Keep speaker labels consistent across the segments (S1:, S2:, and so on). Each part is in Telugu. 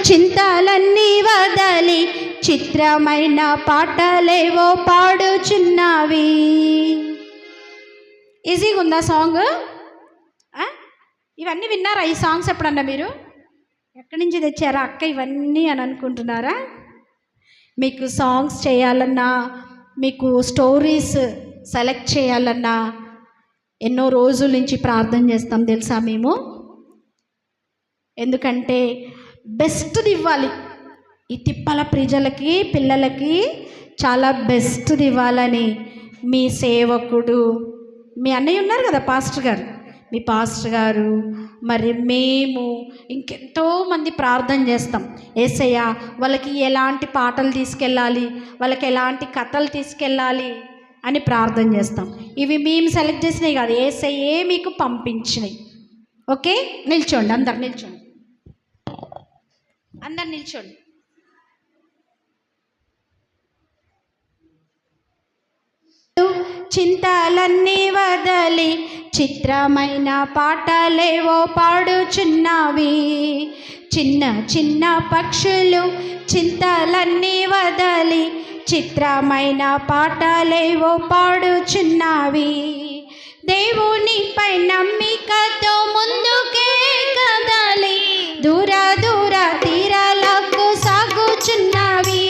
S1: చింతలన్నీ వదలి చిత్రమైన పాటలేవో పాడుచున్నవి. ఈజీగా ఉందా సాంగ్? ఇవన్నీ విన్నారా? ఈ సాంగ్స్ ఎప్పుడన్నా మీరు ఎక్కడి నుంచి తెచ్చారా అక్క ఇవన్నీ అని అనుకుంటున్నారా? మీకు సాంగ్స్ చేయాలన్నా, మీకు స్టోరీస్ సెలెక్ట్ చేయాలన్నా ఎన్నో రోజుల నుంచి ప్రార్థన చేస్తాం తెలుసా మేము. ఎందుకంటే బెస్ట్ది ఇవ్వాలి. ఈ తిప్పల ప్రజలకి, పిల్లలకి చాలా బెస్ట్ది ఇవ్వాలని మీ సేవకుడు, మీ అన్నయ్య ఉన్నారు కదా పాస్టర్ గారు, మీ పాస్టర్ గారు, మరి మేము ఇంకెంతో మంది ప్రార్థన చేస్తాం. యేసయ్య వాళ్ళకి ఎలాంటి పాటలు తీసుకెళ్ళాలి, వాళ్ళకి ఎలాంటి కథలు తీసుకెళ్ళాలి అని ప్రార్థన చేస్తాం. ఇవి మేము సెలెక్ట్ చేసినవి కాదు, యేసయ్యే మీకు పంపించినవి. ఓకే, నిల్చోండి, అందరు నిల్చోండి, అందరు నిల్చోండి. చింతలన్నీ వదలి చిత్రమైన పాటలేవో పాడుచున్నవి. చిన్న చిన్న పక్షులు చింతలన్నీ వదలి చిత్రమైన పాటలేవో పాడుచున్నవి. దేవునిపై నమ్మికతో ముందుకే కదలి దూర దూర తీరాలకు సాగుచున్నవి.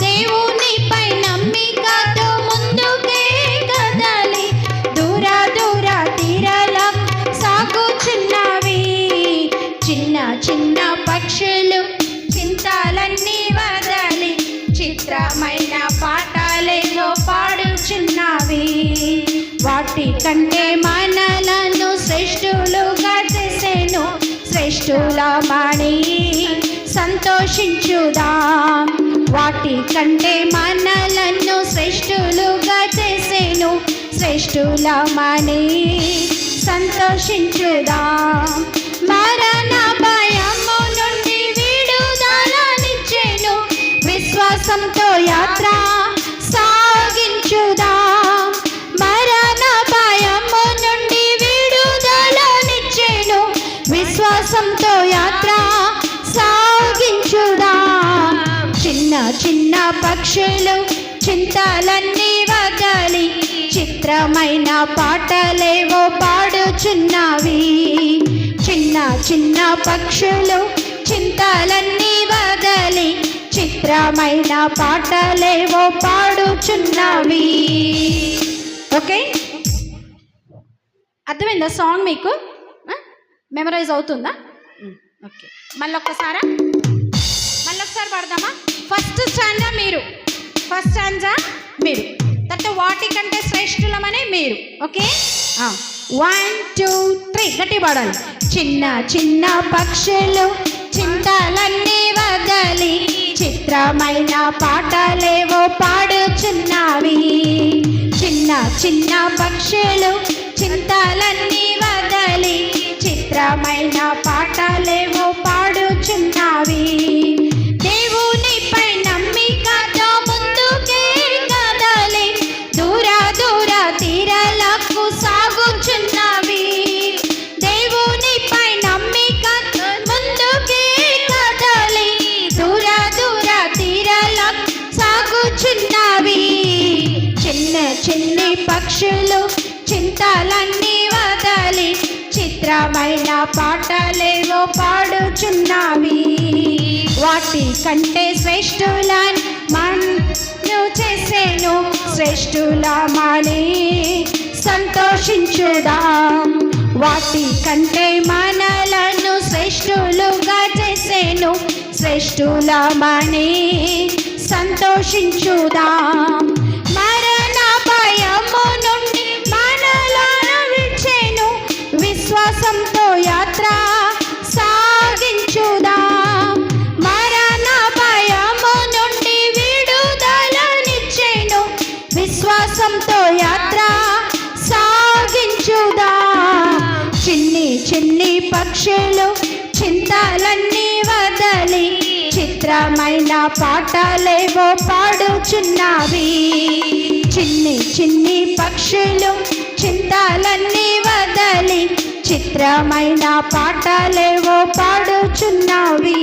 S1: దేవునిపై నమ్మికతో ముందుకే కదలి దూర దూర తీరాలకు సాగుచున్నవి. చిన్న చిన్న పక్షులు చింతలన్నీ వదలి చిత్రమైన పాటలేవో పాడుచున్నవి. వాటి కంటే మనలను శ్రేష్ఠులుగా చేసెను శ్రేష్ఠులమని సంతోషించుదాం. వాటి కంటే మనలను శ్రేష్ఠులుగా చేసెను శ్రేష్ఠులమని సంతోషించుదాం. మరణ భయము నుండి విడుదలనిచ్చెను విశ్వాసంతో యాత్ర సాగించుదాం. మరణ భయము నుండి విడుదలనిచ్చెను విశ్వాసంతో యాత్ర సాగించుదాం. చిన్న చిన్న పక్షులు చింతలన్నీ వదలి చిత్రమైన పాటలేవో పాడుచున్నవి. చిన్న చిన్న పక్షులు చింతలన్నీ వదలి చిత్రమైన పాటలేవో పాడుచున్నవి. ఓకే, అర్థమైందా సాంగ్? మీకు మెమరైజ్ అవుతుందా? ఓకే, మళ్ళొక్కసారి పడదామా? ఫస్ట్ స్టాంజా మీరు, తర్వాత వాటికంటే శ్రేష్ఠులమని మీరు. ఓకే, 1 2 3 గట్టి పాడాలి. చిన్న చిన్న పక్షులు చింతలన్నీ వదలి చిత్రమైన పాటలేవో పాడుచున్నవి. చిన్న చిన్న పక్షులు చింతలన్నీ వదలి చిత్రమైన పాటలేవో పాడుచున్నవి. దేవునిపై నమ్మికతో ముందుకే కదలి దూర దూర తీరాలకు సాగుచున్నవి. దేవునిపై నమ్మికతో ముందుకే కదలి దూర దూర తీరాలకు సాగుచున్నవి. చిన్న చిన్ని పక్షులు చింతలన్నీ వదలి చిత్రమైన పాటలేవో పాడుచున్నవి. వాటి కంటే శ్రేష్ఠులని మన్ను చేసెను శ్రేష్ఠులమని సంతోషించుదాం. వాటి కంటే మనలను శ్రేష్ఠులుగా చేసెను శ్రేష్ఠులమని సంతోషించుదాం. మరణ భయము నుండి మనలను విడిచెను విశ్వాసంతో యాత్ర సాగించుదాం. మరణ భయము నుండి విడుదలనిచ్చెను విశ్వాసంతో యాత్ర సాగించుదాం. చిన్ని చిన్ని పక్షులు చింతలన్నీ వదలి చిత్రమైన పాటలేవో పాడుచున్నవి. చిన్ని చిన్ని పక్షులు చింతలన్నీ వదలి చిత్రమైన పాటలేవో పాడుచున్నావి.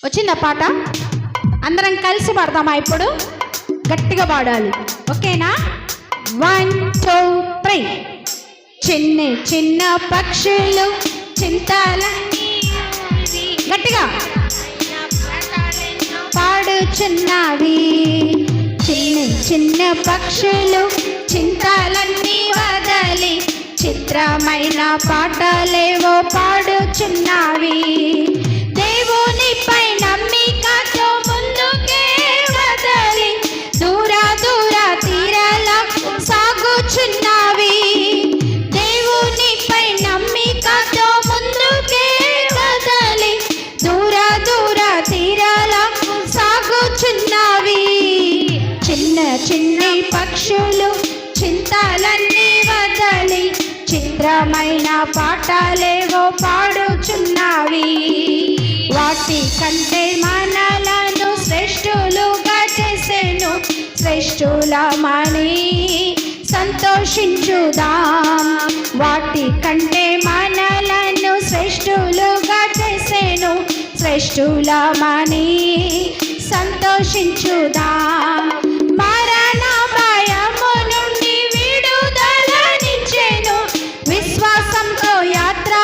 S1: వచ్చిందా పాట? అందరం కలిసి పాడదామా? ఇప్పుడు గట్టిగా పాడాలి, ఓకేనా? 1 2 3. చిన్న చిన్న పక్షులు చింతాలన్నీ గట్టిగా పాడుచున్నవి. చిన్న చిన్న పక్షులు చింతాలన్నీ వదలి చిత్రమైన పాటలేవో పాడుచున్నవి. దేవునిపై నమ్మికతో ముందుకే వదలి దూర దూర తీరాలకు సాగుచున్నవి. దేవునిపై నమ్మికతో ముందుకే వదలి దూర దూర తీరాలకు సాగుచున్నవి. చిన్న చిన్ని పక్షులు చింతాలన్నీ వదలి చిత్రమైన పాటలేవో పాడుచున్నవి. వాటి కంటే మనలను శ్రేష్ఠులుగా చేసెను, శ్రేష్ఠులమని సంతోషించుదాం. వాటి కంటే మనలను శ్రేష్ఠులుగా చేసెను, శ్రేష్ఠులమని సంతోషించుదాం. మరణ భయము నుండి విడుదలనిచ్చెను, విశ్వాసంతో యాత్ర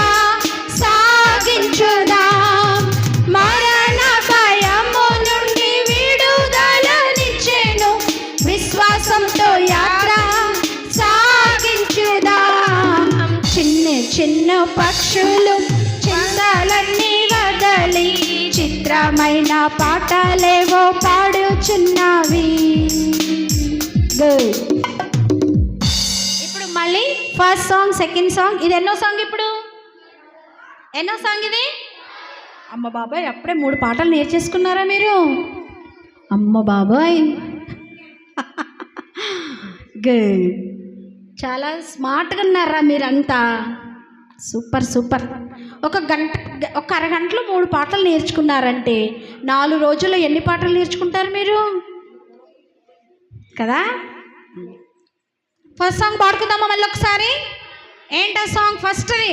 S1: సాగించుదాం. మరణ భయము నుండి విడుదలనిచ్చెను, విశ్వాసంతో యాత్ర సాగించుదాం. చిన్న చిన్న పక్షులు చింతాలన్నీ వదలి చిత్రమైన పాటలేవో పాడుచున్నవి. ఇప్పుడు మళ్ళీ ఫస్ట్ సాంగ్, సెకండ్ సాంగ్. ఇది ఎన్నో సాంగ్? ఇప్పుడు ఎన్నో సాంగ్ ఇది? అమ్మ బాబాయ్, అప్పుడే 3 పాటలు నేర్చేసుకున్నారా మీరు? అమ్మ బాబాయ్, గుడ్. చాలా స్మార్ట్గా ఉన్నారా మీరంతా? Super super. ఒక అరగంటలో 3 పాటలు నేర్చుకున్నారంటే 4 రోజుల్లో ఎన్ని పాటలు నేర్చుకుంటారు మీరు కదా? ఫస్ట్ సాంగ్ పాడుకుందామా మళ్ళీ ఒకసారి? ఏంటా సాంగ్? ఫస్ట్ది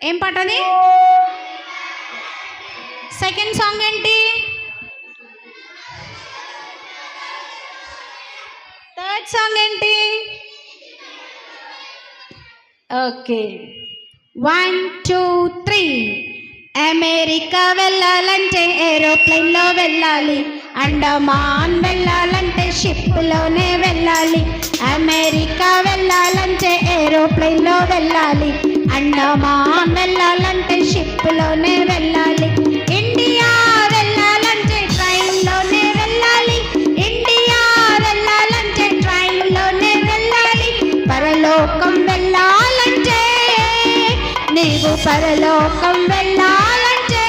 S1: ఏం పాట అది? సెకండ్ సాంగ్ ఏంటి? థర్డ్ సాంగ్ ఏంటి? ఓకే, 1 2 3. అమెరికా వెళ్ళాలంటే ఏరోప్లేన్లో వెళ్ళాలి, అండమాన్ వెళ్ళాలంటే షిప్లోనే వెళ్ళాలి. అమెరికా వెళ్ళాలంటే ఏరోప్లేన్లో వెళ్ళాలి, అండమాన్ వెళ్ళాలంటే షిప్లోనే వెళ్ళాలి. ఇండియా వెళ్ళాలంటే ట్రైన్లోనే వెళ్ళాలి, ఇండియా వెళ్ళాలంటే ట్రైన్లోనే వెళ్ళాలి. పరలోకం వెళ్ళాలంటే, నీవు పరలోకం వెళ్ళాలంటే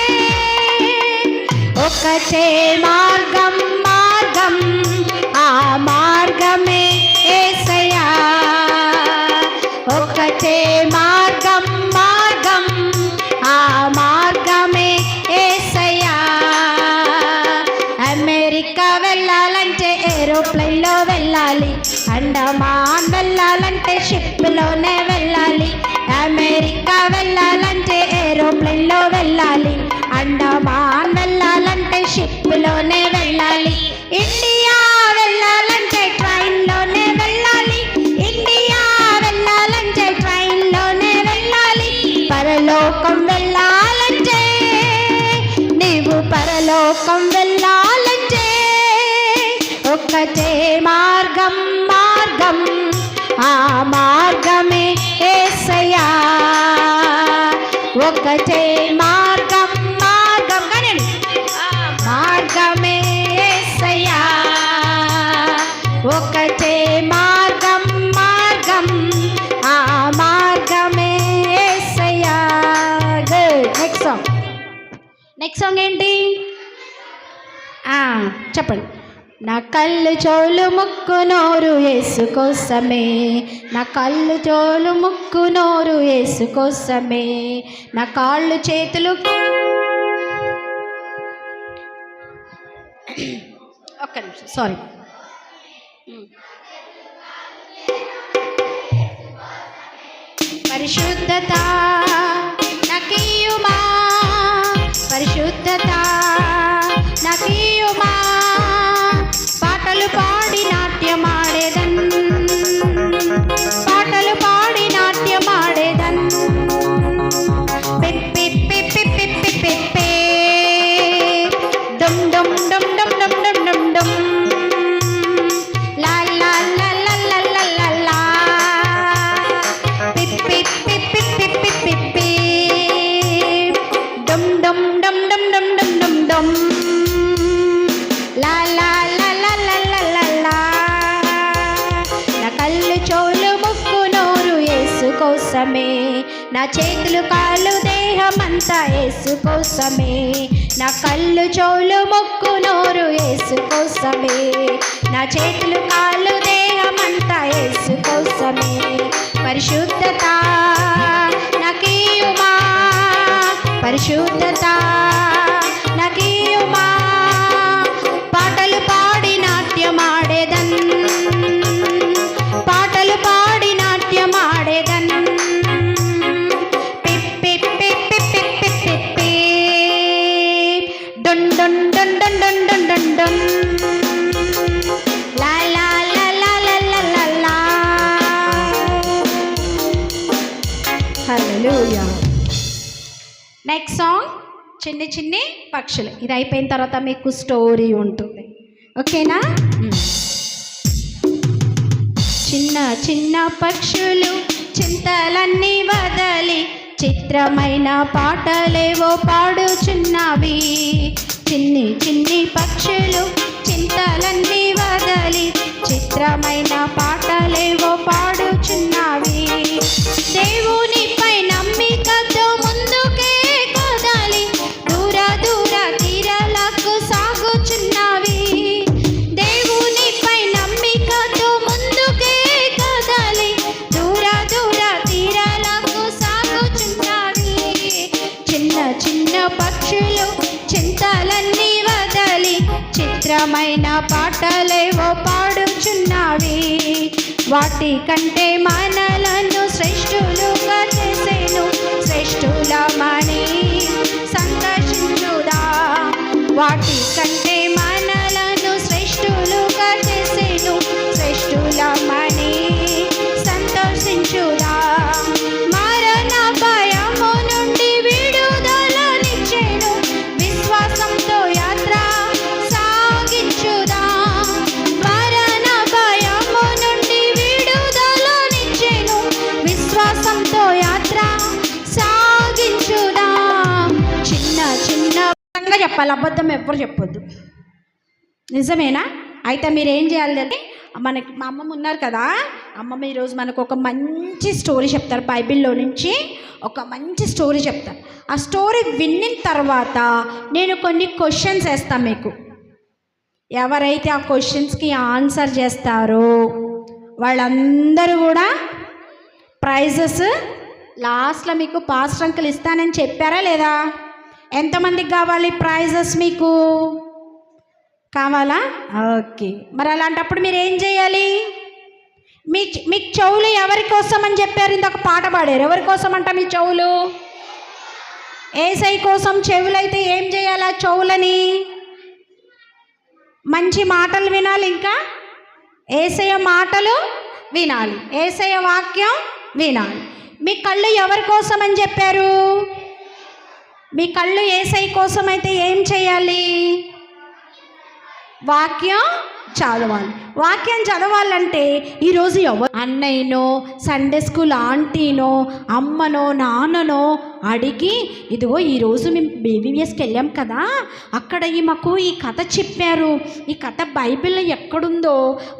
S1: ఒకటే మార్గం, మార్గం ఆ మార్గమే యేసయ్యా. ఒకటే మార్గం, మార్గం ఆ మార్గమే యేసయ్యా. అమెరికా వెళ్ళాలంటే ఏరోప్లేన్లో వెళ్ళాలి, అండమాన్ వెళ్ళాలంటే షిప్లోనే వెళ్ళాలి. అమెరికా వెళ్ళాలంటే ఏరోప్లేన్లో వెళ్ళాలి, అండమాన్ వెళ్ళాలంటే షిప్లోనే వెళ్ళాలి. ఇండియా వెళ్ళాలంటే ట్రైన్లోనే వెళ్ళాలి, ఇండియా వెళ్ళాలంటే ట్రైన్లోనే వెళ్ళాలి. పరలోకం వెళ్ళాలంటే, నీవు పరలోకం వెళ్ళాలంటే ఒక్కటే మార్గం, మార్గం ఆ మార్గమే యేసయ్యా. ఒకటే మార్గం, మార్గం కానీ మార్గమే యేసయ్యా. ఒకటే మార్గం, మార్గం ఆ మార్గమే యేసయ్యా. Good. Next song. Next song ఏంటి? చెప్పండి. నా కళ్ళు చోలు ముక్కు నోరు యేసు కోసమే, నా కళ్ళు చోలు ముక్కు నోరు యేసు కోసమే, నా కాళ్ళు చేతులు. ఒక్క నిమిషం, సారీ. పరిశుద్ధత నాకియుమా, పరిశుద్ధత నాకియుమా, పాటలు పాడి నాట్యమాడేదన్, పాటలు పాడి నాట్యమాడేదన్. పిప్పి పిప్పి పిప్పి పిప్పి డమ్ డమ్ డమ్ డమ్ డమ్ డమ్ డమ్ డమ్ లా లా లా లా లా లా లా లా పిప్పి పిప్పి పిప్పి పిప్పి డమ్ డమ్ డమ్ డమ్ డమ్ డమ్ డమ్ డమ్ లా లా లా లా లా లా లా లా. నా కళ్ళు చెవులు ముక్కు నోరు యేసు కోసమే, నా చేతులు కాళ్ళు దేహమంతా యేసు కోసమే. నా కళ్ళు చెవులు ముక్కు నోరు యేసు కోసమే, నా చేతులు కాళ్ళు దేహమంతా యేసు కోసమే. పరిశుద్ధత నాకియుమా, పరిశుద్ధత నాకియుమా, పాటలు పాడి నాట్యమాడేదన్, పాటలు పాడి నాట్యమాడేదన్. పిప్పి పిప్పి పిప్పి పిప్పి డొన్ డొన్ డొన్ డొన్ డొన్ డొన్ డొన్ డొన్ లా లా లా లా లా లా లా లా. హల్లెలూయా. నెక్స్ట్ సాంగ్ చిన్ని చిన్ని పక్షులు. ఇది అయిపోయిన తర్వాత మీకు స్టోరీ ఉంటుంది, ఓకేనా? చిన్న చిన్న పక్షులు చింతలన్నీ వదలి చిత్రమైన పాటలేవో పాడుచున్నవి. చిన్ని చిన్ని పక్షులు చింతలన్నీ వదలి చిత్రమైన పాటలేవో పాడుచున్నవి. దేవునిపై నమ్మికతో ముందుకే కదలి దూర దూర తీరాలకు సాగుచున్నవి. దేవునిపై నమ్మికతో ముందుకే కదలి దూర దూర తీరాలకు సాగుచున్నవి. చిన్న చిన్న పక్షులు చింతలన్నీ వదలి చిత్రమైన పాటలేవో పాడుచున్నవి. వాటి కంటే మనలను శ్రేష్ఠులుగా చేసేను, శ్రేష్ఠులమని సంతోషించుదా. వాటి కంటే మనలను శ్రేష్ఠులుగా చేసేను, శ్రేష్ఠులమని సంతోషించుదా. మరణ భయము నుండి విడుదలనిచ్చెను, విశ్వాసంతో యాత్ర సాగించుదా. మరణ భయము నుండి విడుదలనిచ్చెను, విశ్వాసంతో యాత్ర సాగించుదా. చిన్న చిన్న చెప్పాలి, అబద్ధం ఎవ్వరు చెప్పొద్దు. నిజమేనా? అయితే మీరు ఏం చేయాలి, మనకి మా అమ్మమ్మ ఉన్నారు కదా, అమ్మమ్మ ఈరోజు మనకు ఒక మంచి స్టోరీ చెప్తారు, బైబిల్లో నుంచి ఒక మంచి స్టోరీ చెప్తారు. ఆ స్టోరీ విన్న తర్వాత నేను కొన్ని క్వశ్చన్స్ వేస్తాను మీకు. ఎవరైతే ఆ క్వశ్చన్స్కి ఆన్సర్ చేస్తారో వాళ్ళందరూ కూడా ప్రైజెస్ లాస్ట్లో మీకు పాస్టర్ అంకుల్ ఇస్తానని చెప్పారా లేదా? ఎంతమందికి కావాలి ప్రైజెస్? మీకు కావాలా? ఓకే. మరి అలాంటప్పుడు మీరు ఏం చేయాలి? మీకు చెవులు ఎవరి కోసం అని చెప్పారు? ఇంకొక పాట పాడారు, ఎవరి కోసం అంట మీ చెవులు? యేసయ్య కోసం. చెవులైతే ఏం చేయాలి? చెవులని మంచి మాటలు వినాలి, ఇంకా యేసయ్య మాటలు వినాలి, యేసయ్య వాక్యం వినాలి. మీ కళ్ళు ఎవరి కోసం అని చెప్పారు? మీ కళ్ళు యేసయ్య కోసం అయితే ఏం చేయాలి? వాక్యం చదవాలి. వాక్యం చదవాలంటే ఈరోజు ఎవరు అన్నయ్యనో, సండే స్కూల్ ఆంటీనో, అమ్మనో, నాన్ననో అడిగి, ఇదిగో ఈరోజు మేము బీబీఎస్కి వెళ్ళాం కదా, అక్కడ మాకు ఈ కథ చెప్పారు, ఈ కథ బైబిల్లో ఎక్కడుందో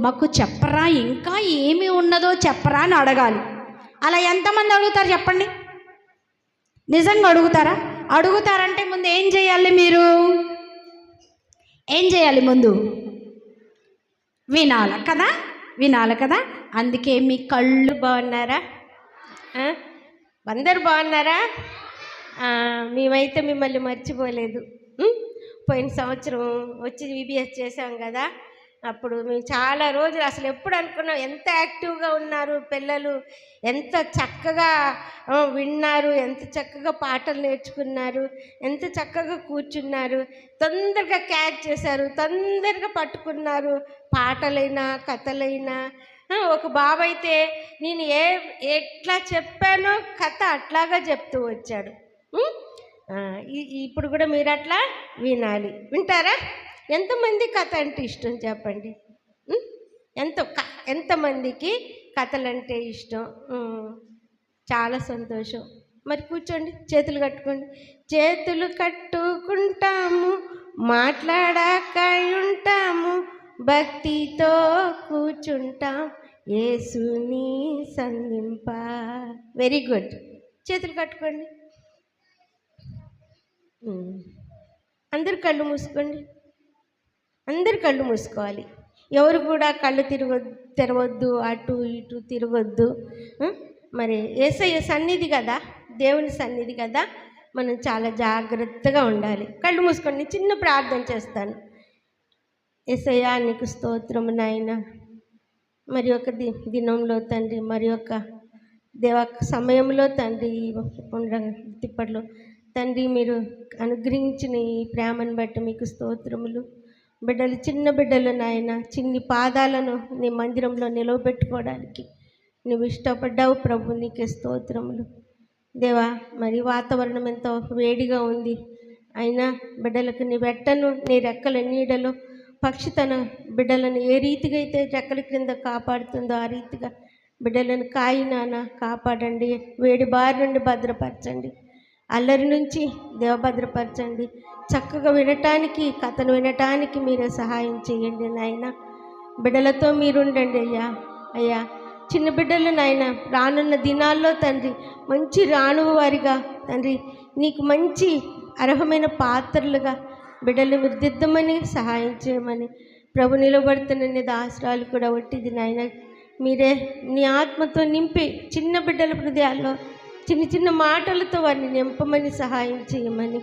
S1: మాకు చెప్పరా, ఇంకా ఏమి ఉన్నదో చెప్పరా అని అడగాలి. అలా ఎంతమంది అడుగుతారు చెప్పండి? నిజంగా అడుగుతారా? అడుగుతారంటే ముందు ఏం చేయాలి? మీరు ఏం చేయాలి? ముందు వినాలి కదా, వినాలి కదా. అందుకే మీ కళ్ళు
S2: బాగున్నారా? అందరు బాగున్నారా? మేమైతే మిమ్మల్ని మర్చిపోలేదు. పోయిన సంవత్సరం వచ్చి బీబీఎస్ చేసాం కదా, అప్పుడు మేము చాలా రోజులు అసలు ఎప్పుడు అనుకున్నాం, ఎంత యాక్టివ్గా ఉన్నారు పిల్లలు, ఎంత చక్కగా విన్నారు, ఎంత చక్కగా పాటలు నేర్చుకున్నారు, ఎంత చక్కగా కూర్చున్నారు, తొందరగా క్యాచ్ చేశారు, తొందరగా పట్టుకున్నారు, పాటలైనా కథలైనా. ఒక బాబు అయితే నేను ఎట్లా చెప్పానో కథ అట్లాగా చెప్తూ వచ్చాడు. ఇప్పుడు కూడా మీరు అట్లా వినాలి. వింటారా? ఎంతమంది కథ అంటే ఇష్టం చెప్పండి? ఎంతమందికి కథలంటే ఇష్టం? చాలా సంతోషం. మరి కూర్చోండి, చేతులు కట్టుకోండి. చేతులు కట్టుకుంటాము, మాట్లాడాక ఉంటాము, భక్తితో కూర్చుంటాం, యేసుని సంధింప. Very good. చేతులు కట్టుకోండి. అందరు కళ్ళు మూసుకోండి. అందరు కళ్ళు మూసుకోవాలి. ఎవరు కూడా కళ్ళు తెరవద్దు, అటు ఇటు తిరగొద్దు. మరి యేసయ్య సన్నిధి కదా, దేవుని సన్నిధి కదా, మనం చాలా జాగ్రత్తగా ఉండాలి. కళ్ళు మూసుకోండి. చిన్న ప్రార్థన చేస్తాను. యేసయ్య నీకు స్తోత్రము నాయన. మరి ఒక దినంలో తండ్రి, మరి ఒక సమయంలో తండ్రి, తిప్పట్లో తండ్రి మీరు అనుగ్రహించిన ఈ ప్రేమను బట్టి మీకు స్తోత్రములు. బిడ్డలు, చిన్న బిడ్డలు నాయన, చిన్ని పాదాలను నీ మందిరంలో నిలవబెట్టుకోవడానికి నువ్వు ఇష్టపడ్డావు ప్రభు, నీకే స్తోత్రములు. దేవా, మరి వాతావరణం ఎంతో వేడిగా ఉంది, అయినా బిడ్డలకు నీ వెట్టను, నీ రెక్కల నీడలో పక్షి తన బిడ్డలను ఏ రీతిగా అయితే రెక్కల క్రింద కాపాడుతుందో ఆ రీతిగా బిడ్డలను కాయినాన కాపాడండి. వేడి బారి నుండి భద్రపరచండి, అల్లరి నుంచి దేవభద్రపరచండి. చక్కగా వినటానికి, కథను వినటానికి మీరే సహాయం చేయండి నాయన. బిడ్డలతో మీరుండండి అయ్యా. చిన్న బిడ్డలు నాయన, రానున్న దినాల్లో తండ్రి మంచి రానువ వారిగా తండ్రి, నీకు మంచి అర్హమైన పాత్రలుగా బిడ్డలు మీరు దిద్దమని సహాయం చేయమని ప్రభు నిలబడుతున్న నీ దాసరాలు కూడా ఒట్టిది నాయన. మీరే నీ ఆత్మతో నింపి చిన్న బిడ్డల హృదయాల్లో చిన్న చిన్న మాటలతో వారిని నింపమని సహాయం చేయమని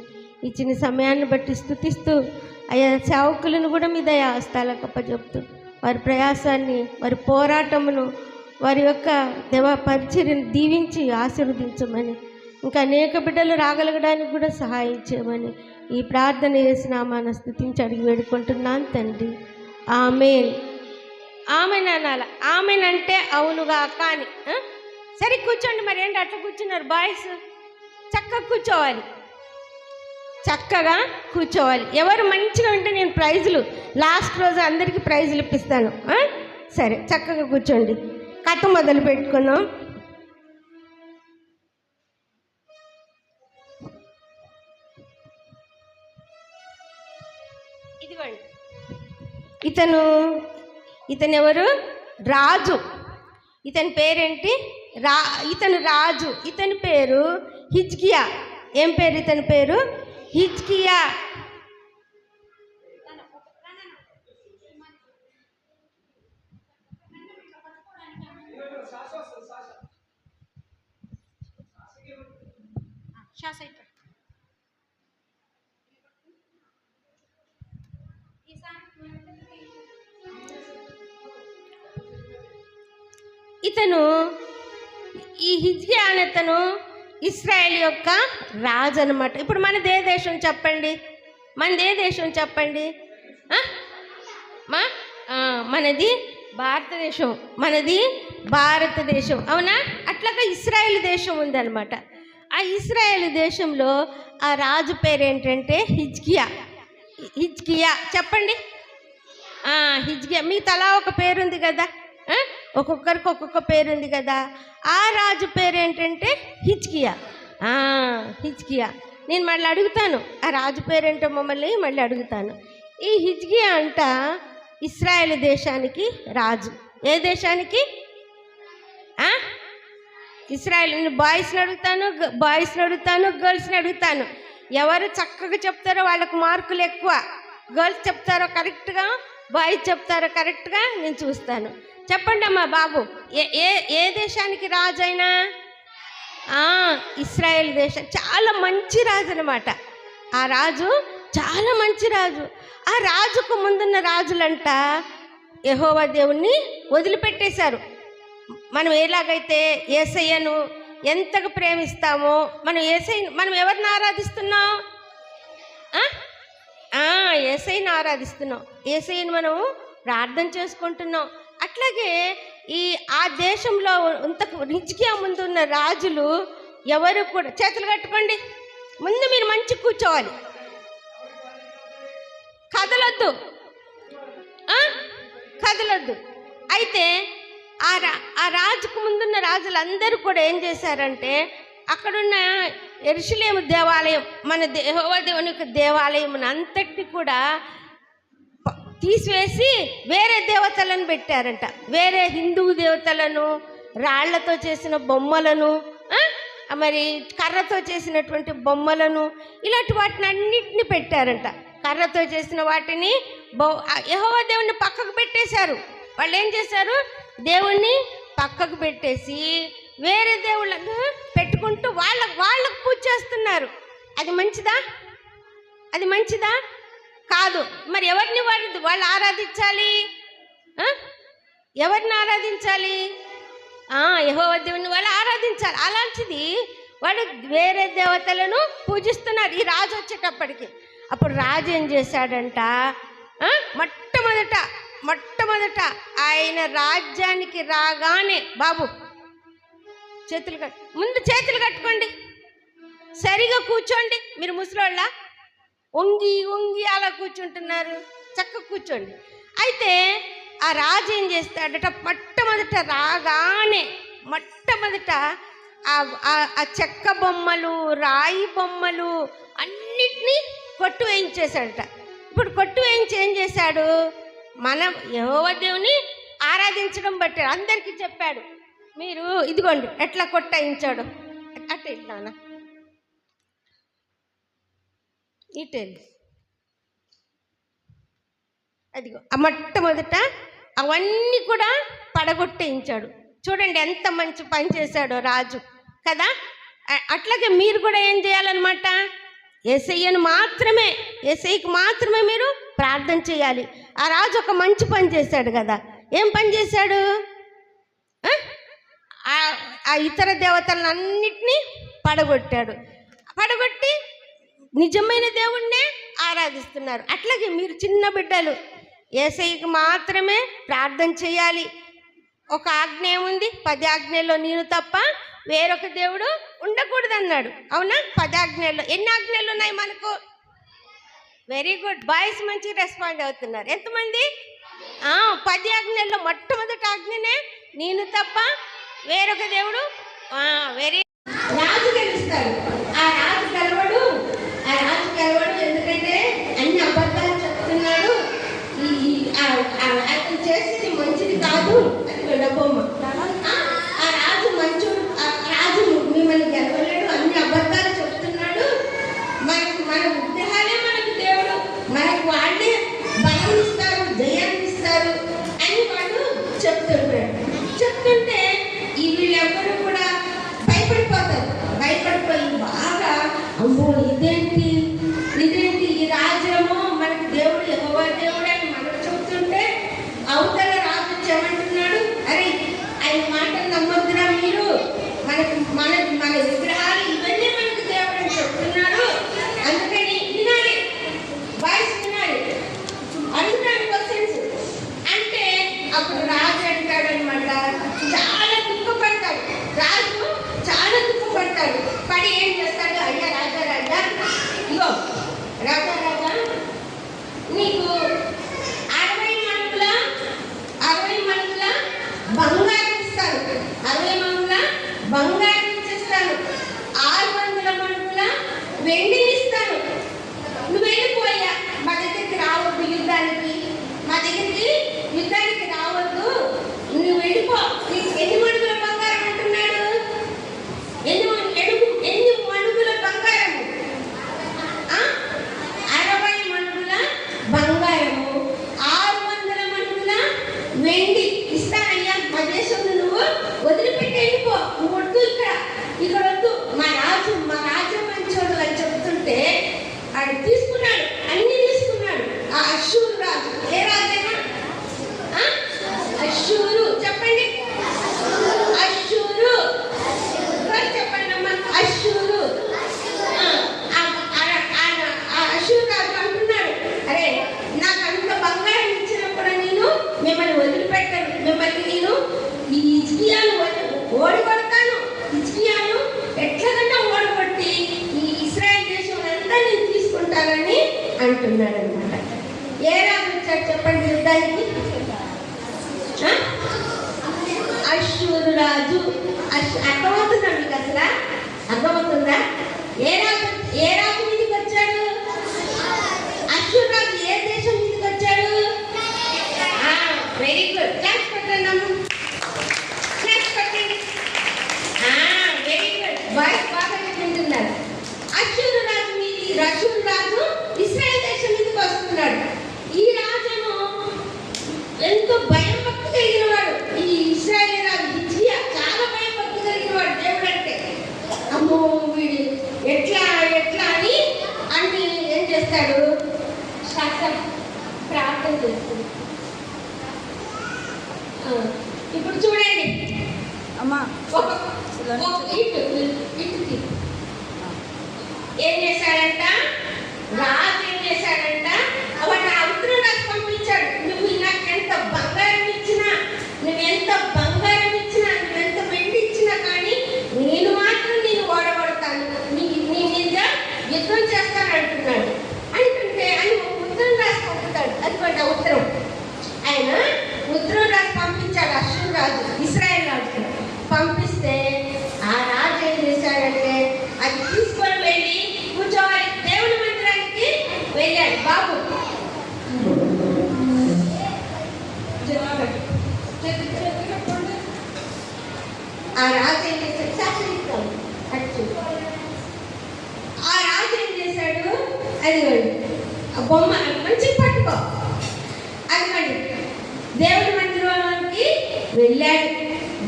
S2: ఈ చిన్న సమయాన్ని బట్టి స్తుతిస్తూ అయా సేవకులను కూడా మీ దయా హస్తాలకు అప్పచెప్తూ వారి ప్రయాసాన్ని, వారి పోరాటమును, వారి యొక్క దేవ పరిచర్యను దీవించి ఆశీర్వదించమని, ఇంకా అనేక బిడ్డలు రాగలగడానికి కూడా సహాయం చేయమని ఈ ప్రార్థన చేసినామాన స్తుతించి అడిగి వేడుకుంటున్నాను తండ్రి. ఆమేన్. ఆమెన్ అనాల. ఆమెన్ అంటే అవునుగా కానీ. సరే కూర్చోండి. మరి ఏంటి అట్లా కూర్చున్నారు బాయ్స్? చక్కగా కూర్చోవాలి, చక్కగా కూర్చోవాలి. ఎవరు మంచిగా ఉంటే నేను ప్రైజులు లాస్ట్ రోజు అందరికీ ప్రైజులు ఇప్పిస్తాను. సరే, చక్కగా కూర్చోండి. కథ మొదలు పెట్టుకున్నాం. ఇదిగోండి, ఇతను ఎవరు? రాజు. ఇతని పేరేంటి? ఇతను రాజు. ఇతని పేరు హిజ్కియా. ఏం పేరు ఇతని పేరు? హిజ్కియా. ఇతను ఈ హిజ్కియా అనేతను ఇశ్రాయేల్ యొక్క రాజు అనమాట. ఇప్పుడు మనది ఏ దేశం చెప్పండి? మనది ఏ దేశం చెప్పండి? మనది భారతదేశం. మనది భారతదేశం, అవునా? అట్లాగా ఇశ్రాయేల్ దేశం ఉందన్నమాట. ఆ ఇశ్రాయేల్ దేశంలో ఆ రాజు పేరు ఏంటంటే హిజ్కియా. హిజ్కియా చెప్పండి. హిజ్కియా. మీ తలా ఒక పేరుంది కదా, ఒక్కొక్కరికి ఒక్కొక్క పేరుంది కదా. ఆ రాజు పేరు ఏంటంటే హిజ్కియా. హిజ్కియా. నేను మళ్ళీ అడుగుతాను, ఆ రాజు పేరేంటో మమ్మల్ని మళ్ళీ అడుగుతాను. ఈ హిజ్కియా అంట ఇశ్రాయేల్ దేశానికి రాజు. ఏ దేశానికి? ఇశ్రాయేల్. నేను బాయ్స్ని అడుగుతాను, గర్ల్స్ని అడుగుతాను. ఎవరు చక్కగా చెప్తారో వాళ్ళకు మార్కులు ఎక్కువ. గర్ల్స్ చెప్తారో కరెక్ట్గా, బాయ్స్ చెప్తారో కరెక్ట్గా నేను చూస్తాను. చెప్పండి అమ్మా బాబు, ఏ దేశానికి రాజు అయినా? ఇశ్రాయేల్ దేశం. చాలా మంచి రాజు అనమాట. ఆ రాజు చాలా మంచి రాజు. ఆ రాజుకు ముందున్న రాజులంట యెహోవా దేవుణ్ణి వదిలిపెట్టేశారు. మనం ఎలాగైతే యేసయ్యను ఎంతగా ప్రేమిస్తామో మనం ఎవరిని ఆరాధిస్తున్నాం? యేసయ్యను ఆరాధిస్తున్నాం. యేసయ్యను మనం ప్రార్థన చేసుకుంటున్నాం. అట్లాగే ఆ దేశంలో ఇంతకు హిజ్కియా ముందు ఉన్న రాజులు ఎవరు కూడా చేతులు కట్టుకోండి. ముందు మీరు మంచి కూర్చోవాలి, కదలొద్దు. అయితే ఆ రాజుకు ముందున్న రాజులందరూ కూడా ఏం చేశారంటే, అక్కడున్న యెరూషలేము దేవాలయం, మన యెహోవా దేవుని యొక్క దేవాలయం అంతటిని కూడా తీసివేసి వేరే దేవతలను పెట్టారంట. వేరే హిందూ దేవతలను, రాళ్లతో చేసిన బొమ్మలను, మరి కర్రతో చేసినటువంటి బొమ్మలను, ఇలాంటి వాటిని అన్నిటిని పెట్టారంట. కర్రతో చేసిన వాటిని యెహోవా దేవుణ్ణి పక్కకు పెట్టేశారు. వాళ్ళు ఏం చేశారు? దేవుణ్ణి పక్కకు పెట్టేసి వేరే దేవుళ్ళను పెట్టుకుంటూ వాళ్ళకు పూజ చేస్తున్నారు. అది మంచిదా? కాదు. మరి ఎవరిని వాళ్ళు ఆరాధించాలి? ఎవరిని ఆరాధించాలి? యెహోవా దేవుని వాళ్ళు ఆరాధించాలి. అలాంటిది వాళ్ళు వేరే దేవతలను పూజిస్తున్నారు ఈ రాజు వచ్చేటప్పటికి. అప్పుడు రాజు ఏం చేశాడంట, మొట్టమొదట ఆయన రాజ్యానికి రాగానే, బాబు ముందు చేతులు కట్టుకోండి, సరిగా కూర్చోండి. మీరు ముసలోళ్ళ వంగి అలా కూర్చుంటున్నారు, చక్కగా కూర్చోండి. అయితే ఆ రాజు ఏం చేస్తాడట, మొట్టమొదట రాగానే ఆ చెక్క బొమ్మలు, రాయి బొమ్మలు అన్నిటినీ కొట్టు వేయించేశాడట. ఇప్పుడు కొట్టు వేయించి ఏం చేశాడు, మనం యెహోవా దేవుని ఆరాధించడం బట్టి అందరికీ చెప్పాడు, మీరు ఇదిగోండి ఎట్లా కొట్టాయించాడు. అట్టే ఇట్లానా ఇటెళ్ళి అదిగో మొట్టమొదట అవన్నీ కూడా పడగొట్టేయించాడు. చూడండి ఎంత మంచి పని చేశాడో రాజు కదా. అట్లాగే మీరు కూడా ఏం చేయాలన్నమాట, యేసయ్యకి మాత్రమే మీరు ప్రార్థన చేయాలి. ఆ రాజు ఒక మంచి పని చేశాడు కదా. ఏం పని చేశాడు? ఆ ఇతర దేవతలను అన్నిటినీ పడగొట్టి నిజమైన దేవుణ్ణే ఆరాధిస్తున్నారు. అట్లాగే మీరు చిన్న బిడ్డలు యేసయ్యకి మాత్రమే ప్రార్థన చేయాలి. ఒక ఆజ్ఞ ఏముంది, 10 ఆజ్ఞల్లో నేను తప్ప వేరొక దేవుడు ఉండకూడదు అన్నాడు. అవునా? 10 ఆజ్ఞల్లో ఎన్ని ఆజ్ఞలు ఉన్నాయి మనకు? వెరీ గుడ్, బాయ్స్ మంచి రెస్పాండ్ అవుతున్నారు. ఎంతమంది? 10 ఆజ్ఞల్లో మొట్టమొదటి ఆజ్ఞనే నేను తప్ప వేరొక దేవుడు. వెరీ రాజు గెలుస్తాడు. ఆ రాజు గెలవడు ఎందుకంటే అన్ని అబద్ధాలు చెప్తున్నాడు, అతను చేసేది మంచిది కాదు అని బొమ్మ. ఆ రాజు రాజు మిమ్మల్ని గెలవలేడు, అన్ని అబద్ధాలు చెప్తున్నాడు, మన విగ్రహాలే మనకు దేవుడు, మనకు వాళ్ళే బలం ఇస్తారు, జయాన్ని ఇస్తారు అని వాళ్ళు చెప్తుంటే వీళ్ళెవ్వరూ కూడా భయపడిపోయి అంటున్నాడు అనమాట. ఏ రాజు వచ్చాడు చెప్పండి యుద్ధానికి? అశ్షూరు రాజు. అర్థమవుతుందా మీకు? అసలు అర్థమవుతుందా? ఏ రాజు మీదకి వచ్చాడు? అశ్షూరు రాజు ఏ దేశం మీదకి వచ్చాడు? Very good. క్లాస్ పెట్టండి అమ్మ, క్లాస్ పెట్టండి. వెరీ గుడ్, బాయ్స్ బాగా వింటున్నారు. అశ్షూరు రాజు ఇశ్రాయేల్ దేశం మీదకి వస్తున్నాడు. ఈ రాజును ఎంతో భయం భక్తి కలిగిన వాడు. ఈ ఇశ్రాయేల్ రాజు హిజ్కియా చాలా భయం భక్తి కలిగిన వాడు దేవుడు అంటే. అమ్మో వీడు ఎట్లా అని ఏం చేస్తాడు? ప్రార్థన చేస్తాడు. ఇప్పుడు చూడండి
S1: అమ్మా,
S2: ఏం చేశాడంట రాజు? ఏం చేశాడంట? వాడు ఆ ఉత్తరం రాసి పంపించాడు. నువ్వు నాకు ఎంత బంగారం ఇచ్చినా, నువ్వెంత వెండి ఇచ్చినా కానీ నేను మాత్రం ఓడగొడతాను, నీ మీద యుద్ధం చేస్తాను అంటున్నాడు. అంటుంటే ఆయన ఉత్తరం రాసి పంపుతాడు. అది వాడు ఆ ఉత్తరం. ఆయన ఉత్తరం రాసి పంపించాడు అశ్షూరు రాజు ఇశ్రాయేల్ రాజుకి. పంపిస్తే ఆ రాజు ఏం చేశాడంటే అది తీసుకొని వెళ్ళి కూర్చోవాలి. దేవుని మందిరానికి వెళ్ళాడు. బాబు ఆ రాజు ఏం చేశాడు? శాసనిస్తాం ఆ రాజు ఏం చేశాడు? అదిగోండి ఆ బొమ్మ మంచి పట్టుకో. అదిగోండి దేవుని మందిరానికి వెళ్ళాడు.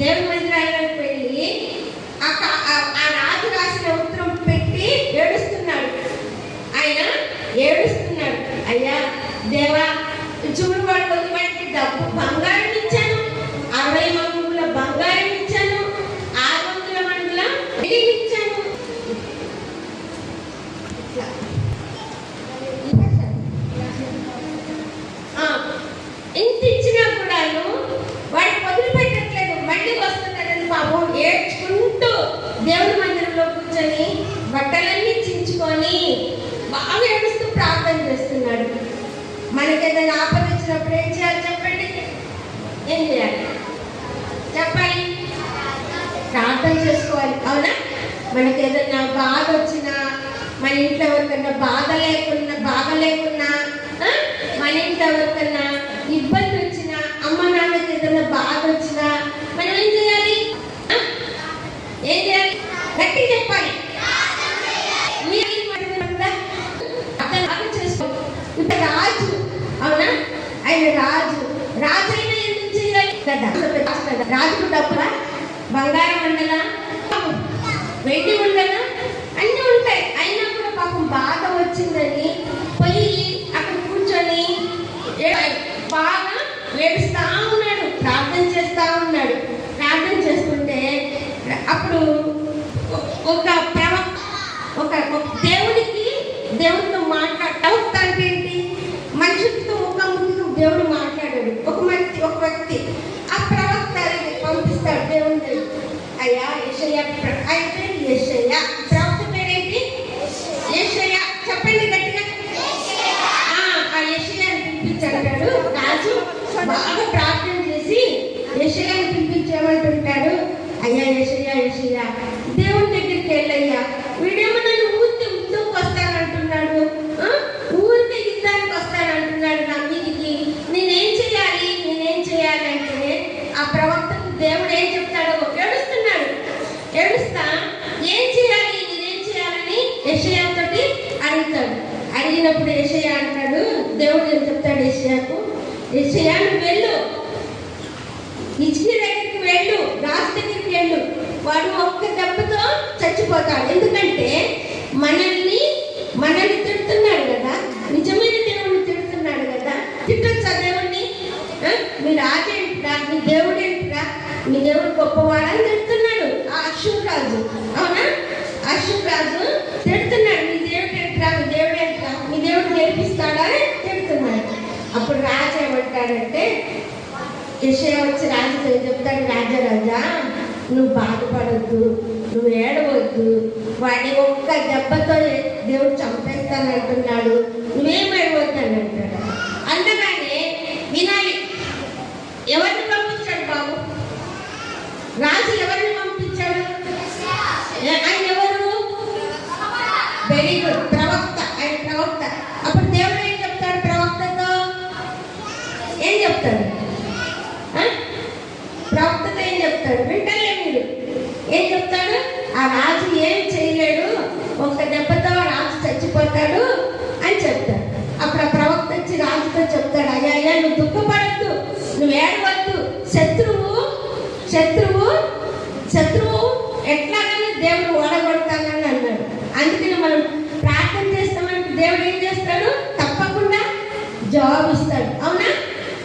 S2: దేవుని మందిరానికి వెళ్ళి ఆ రాజు రాసిన ఉత్తరం పెట్టి ఏడుస్తున్నాడు. ఆయన ఏడుస్తున్నాడు, అయ్యా దేవా చూడు వాడికి డబ్బు బంగారం ఇచ్చాను, 60 మందుల బంగారం ఇచ్చాను, 600 మందుల వెండి ఇచ్చాను. ఇంత ఇచ్చినా కూడాను వాడికి వదిలిపెట్టట్లేదు. మళ్ళీ వస్తున్నాడని పాపం ఏడ్చుకుంటూ దేవుని మందిరంలో కూర్చొని బట్టలన్నీ చించుకొని బాగా ఏడుస్తూ ప్రార్థన చేస్తున్నాడు. మనకి ఏదైనా ఆపద వచ్చినప్పుడు ఏం చేయాలి చెప్పండి? ఏం చేయాలి చెప్పాలి? ప్రార్థన చేసుకోవాలి, అవునా? మనకి ఏదైనా బాధ వచ్చినా, మన ఇంట్లో ఎవరికన్నా బాధ లేకున్నా మన ఇంట్లో ఎవరికన్నా ఇబ్బంది వచ్చినా, అమ్మ నాన్నకి ఏదైనా బాధ వచ్చినా మనం ఏం చేయాలి? గట్టి చెప్పాలి. ఇప్పుడు రాజు, అవునా? ఆయన రాజు అయినా ఎందుకు చేయాలి కదా? రాజుకు డబ్బులా, బంగారం ఉండదా, వెండి ఉండదా, అన్నీ ఉంటాయి. అయినా కూడా పాపం బాధ వచ్చిందని పోయి అక్కడ కూర్చొని బాగా ఏడుస్తా ఉన్నాడు, ప్రార్థన చేస్తా ఉన్నాడు. ప్రార్థన చేస్తుంటే అప్పుడు ఒక దేవుడితో ప్రవక్త అంటే ఏంటి? మనుషులతో ముఖాముఖితో దేవుడు మాట్లాడాడు. ఒక వ్యక్తి ఆ ప్రవక్త పంపిస్తాడు దేవుని దగ్గర. అయ్యా యెషయా, ఆయన పేరు యెషయా, ప్రవక్త పేరేంటి? యెషయా. చెప్పండి గట్టిగా. ఆ యెషయాని పిలిపించాడు రాజు. బాగా ప్రార్థన చేసి యెషయాని పిలిపించేమంటుంటాడు, అయ్యా యెషయా దేవుని దగ్గరికి వెళ్ళయ్యా, వీడేమో నన్ను ఊరికి యుద్ధంకి వస్తానంటున్నాడు, ఊరికి యుద్ధానికి వస్తానంటున్నాడు నా మీదికి, నేనేం చేయాలి అంటే ఆ ప్రవక్తకు దేవుడు ఏం చెప్తాడో ఏడుస్తా ఏం చేయాలి, నేనేం చేయాలని యెషయాతో అడుగుతాడు. అడిగినప్పుడు యెషయా అంటాడు, దేవుడు ఏం చెప్తాడు యెషయాకు? యెషయా నువ్వు వెళ్ళు, హిజ్కియా దగ్గరికి వెళ్ళు, రాజు దగ్గరికి వెళ్ళు, వాడు ఒక్క దెబ్బతో చచ్చిపోతాడు. ఎందుకంటే మనల్ని తిడుతున్నాడు కదా, నిజమైన దేవుడిని తిడుతున్నాడు కదా. తిట్టొచ్చా దేవుడిని? మీ రాజేంటిరా, మీ దేవుడు ఏంటిరా, మీ దేవుడు గొప్పవాడని తిడుతున్నాడు ఆ అశ్షూరు రాజు, అవునా? అశ్షూరు రాజు తిడుతున్నాడు, మీ దేవుడు ఏంటిరా, మీ దేవుడు గెలిపిస్తాడా అని తిడుతున్నాడు. అప్పుడు రాజు ఏమంటాడంటే, యెషయా వచ్చి రాజుతో చెప్తాడు, రాజా నువ్వు బాధపడద్దు, నువ్వు ఏడవద్దు, వాడిని ఒక్క దెబ్బతో దేవుడు చంపేస్తానంటున్నాడు, నువ్వేం అడగొద్దని అంటాడు. అందుకని వినాలి. ఎవరిని పంపించాడు బాబు? రాజు ఎవరిని పంపించాడు? ఆయన ఎవరు? వెరీ గుడ్, ప్రవక్త. ఆయన ప్రవక్త. అప్పుడు దేవుడు ఏం చెప్తాడు ప్రవక్తతో? ఏం చెప్తాడు? ప్రవక్తతో ఏం చెప్తాడు? వింటలే మీరు. ఏం చెప్తాడు? ఆ రాజు ఏం చేయలేడు, ఒక్క దెబ్బతో రాజు చచ్చిపోతాడు అని చెప్తాడు. అప్పుడు ఆ ప్రవక్త వచ్చి రాజుతో చెప్తాడు, అయ్యా నువ్వు దుఃఖపడద్దు, నువ్వు ఏడవద్దు, శత్రువు ఎట్లాగని దేవుడు ఓడగొడతానని అన్నాడు. అందుకని మనం ప్రార్థన చేస్తామంటే దేవుడు ఏం చేస్తాడు? తప్పకుండా జవాబు ఇస్తాడు. అవునా?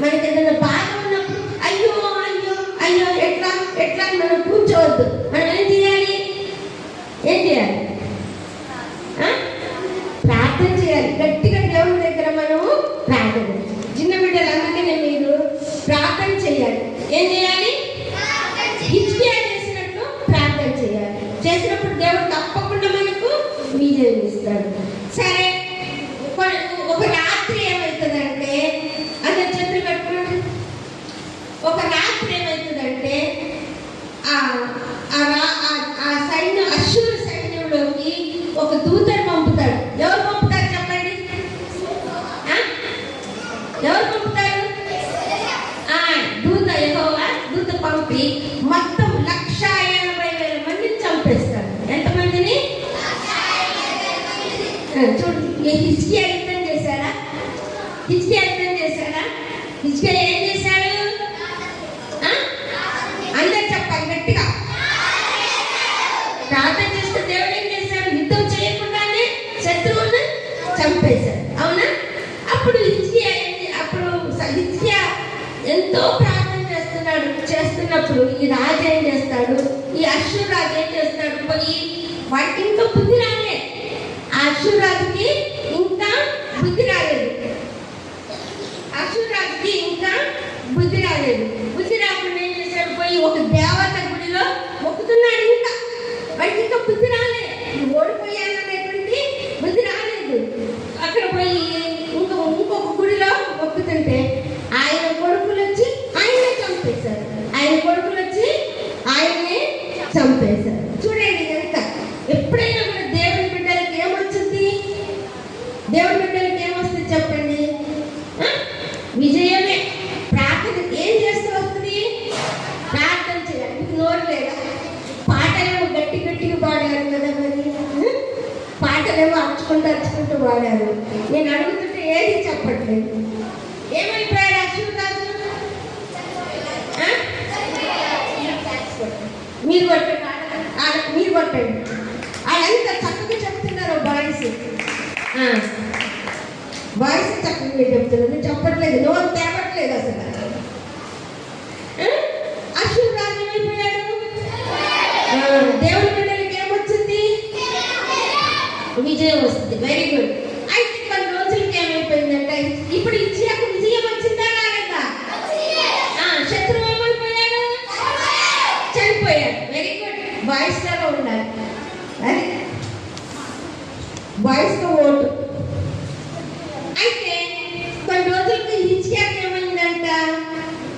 S2: మనకి ఏదైనా బాధ ఉన్నప్పుడు అయ్యో అయ్యో అయ్యో ఎట్లా ఎట్లా మనం కూర్చోవద్దు. మనం ఏం చేయాలి? ప్రార్థన చేయాలి. గట్టిగా దేవుని దగ్గర మనము ప్రార్థన. చిన్న బిడ్డలు అందుకనే మీరు ప్రార్థన చేయాలి. ఏం చేయాలి? హిజ్కియా చేసినట్టు ప్రార్థన చేయాలి. చేసినప్పుడు దేవుడు తప్పకుండా మనకు విజయం ఇస్తాడు. సరే, ఒక రాత్రి ఏమవుతుందంటే, అందరి చేతులు పెట్టుకోండి. ఒక రాత్రి ఏమవుతుందంటే ఆ సైన్యం, అశ్షూరు సైన్యంలోకి ఒక దూతను పంపుతాడు. ఎవరు పంపుతారు చెప్పండి? ఎవరు పంపుతారు? దూత, యెహోవా దూత పంపి మొత్తం 180,000 మందిని చంపేస్తాడు. ఎంతమందిని? చూడు, హిజ్కియా యుద్ధం చేశాడా? హిజ్కియా ఏం చేశాడు? అందరు చెప్పాలి గట్టిగా. ప్రార్థన చేస్తే దేవుడు ఏం చేశాడు? యుద్ధం చేయకుండానే శత్రువుని చంపేశాడు. అవునా? అప్పుడు హిజ్కియా ఎంతో ప్రార్థన చేస్తున్నప్పుడు ఈ రాజు ఏం చేస్తాడు? ఈ అశ్షూరు రాజు ఏం చేస్తాడు? పోయి వాడికి ఇంకా బుద్ధి రాలేదు. ఆ అశ్షూరు రాజుకి ఇంకా బుద్ధి రాలేదు. బుద్ధి రాకుండా ఏం చేశాడు? పోయి ఒక దేవత గుడిలో మొక్కుతున్నాడు. వాడికి ఇంకా బుద్ధి రాలేదు. ఓడిపోయాననేటువంటి బుద్ధి రాలేదు. అక్కడ పోయి ఇంకొక గుడిలో మొక్కుతుంటే ఆయన కొడుకులు వచ్చి ఆయనే చంపేశారు. చూడండి, కనుక ఎప్పుడైనా కూడా దేవుని బిడ్డలకి ఏమొచ్చింది? చెప్పండి? విజయమే. ప్రార్థన ఏం చేస్తూ వస్తుంది? ప్రార్థన చేయాలి. నోరు లేదా? పాటలేమో గట్టిగా పాడారు కదా, మరి పాటలేమో అరుచుకుంటూ పాడారు. నేను అడుగుతుంటే ఏది చెప్పట్లేదు. ఏమైపోయారు అశ్షూరు రాజు? మీరు కొట్టండి. ఎంత చక్కగా చెప్తున్నారు బాయ్స్ చక్కగా చెప్తున్నారు. చెప్పట్లేదు, నోరు తేపట్లేదు అసలు. అశ్షూరు రాజు ఏమైపోయాడు? దేవుడి బిడ్డలకి ఏమొచ్చింది? విజయం వస్తుంది. Very good. అయితే కొన్ని రోజులకి ఏమైపోయిందంటే, ఇప్పుడు హిజ్కియాకు విజయం వచ్చిందా రాలేదా? శత్రువు ఏమైపోయాడు? చనిపోయాడు. Very good. బాయ్స్ లాగా ఉండాలి. అది బాయ్స్గా ఓటు. అయితే కొన్ని రోజులకి హిజ్కియాకు ఏమైందంట?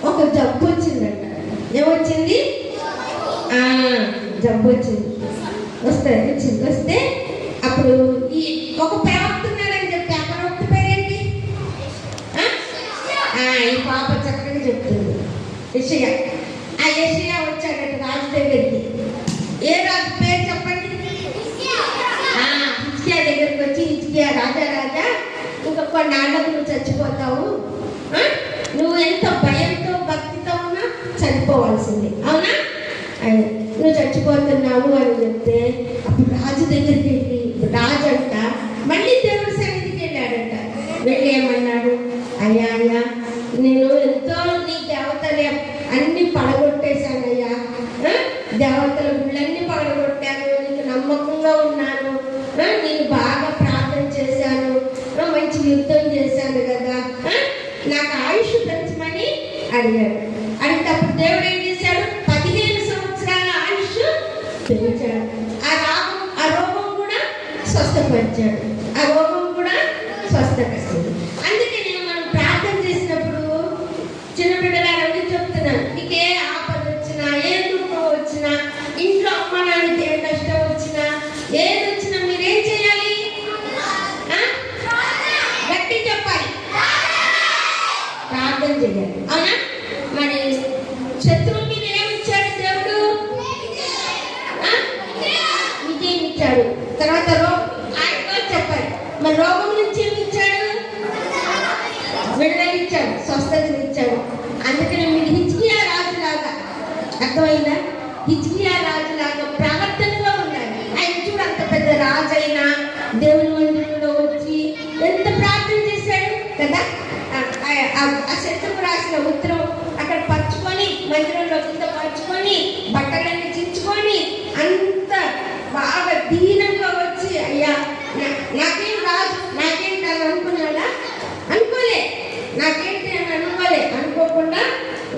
S2: ఒక జబ్బు వచ్చిందంట. ఏమొచ్చింది? జబ్బు వచ్చింది. వస్తే అప్పుడు ఒక ప్రవక్త ఉన్నాడని చెప్పి, ఆ ప్రవక్త పేరేంటి? ఈ పాప చక్కగా చెప్తుంది. యెషయా. ఆ యెషయా వచ్చాడట రాజు దగ్గరికి. ఏ రాజు పేరు చెప్పండి? హిజ్కియా దగ్గరికి వచ్చి, హిజ్కియా రాజా ఇంకా కొన్నాళ్ళకు నువ్వు చచ్చిపోతావు, నువ్వు ఎంతో భయంతో భక్తితో ఉన్నా చనిపోవాల్సింది, అవునా? నువ్వు చచ్చిపోతున్నావు అని చెప్తే, అప్పుడు రాజు దగ్గరికి వెళ్ళి, రాజు అంట మళ్ళీ దేవుడి సన్నిధికి వెళ్ళాడంట. వెళ్ళి ఏమన్నాడు? అయ్యా నేను ఎంతో నీ దేవతలే అన్ని పడగొట్టేశానయ్యా, దేవతల గుళ్ళన్నీ పడగొట్టాను, నీకు నమ్మకంగా ఉన్నాను, నేను బాగా ప్రార్థన చేశాను, మంచి యుద్ధం చేశాను కదా, నాకు ఆయుష్ పెంచమని అడిగాడు. అడిగినప్పుడు దేవుడు ఏం చేశాడు? 15 సంవత్సరాల ఆయుష్ పెంచాడు. ఆ రోగం స్వస్థపరిచాడు. ఆ రోగం కూడా స్వస్థపరిచాడు. అందుకే నేను మనం ప్రార్థన చేసినప్పుడు చిన్న బిడ్డగారు చెప్తున్నాను, మీకు ఏ ఆపద వచ్చినా, ఏ దుఃఖం వచ్చినా, ఇంట్లో అమ్మ నాన్నకి ఏ కష్టం వచ్చినా, ఏది వచ్చినా మీరేం చేయాలి? గట్టి చెప్పాలి, ప్రార్థన చేయాలి. అవునా? మరి శత్రువు మీద ఏమిచ్చాడు దేవుడు? విజయం ఇచ్చాడు. తర్వాత ఆయన చెప్పాలి, మరి రోగం నుంచి ఏమి ఇచ్చాడు? విడుదల ఇచ్చాడు, స్వస్థత ఇచ్చాడు. అందుకని మీకు హిజ్కియా రాజులాగా, అర్థమైందా? హిజ్కియా రాజులాగా ప్రవర్తనలో ఉండాలి. ఆయన చూడు, అంత పెద్ద రాజైనా దేవుని మందిరంలో వచ్చి ఎంత ప్రార్థన చేశాడు కదా. ఆ శత్రువు రాసిన ఉత్తరం అక్కడ పరుచుకొని, మందిరంలో కింద పరుచుకొని, బట్టలన్నీ చించుకొని, అంత బాగా దీనంగా వచ్చి, అయ్యా నాకేం రాదు, నాకేంటి అని అనుకున్నాడా? అనుకోలే. నాకేంటి అని అనుకోకుండా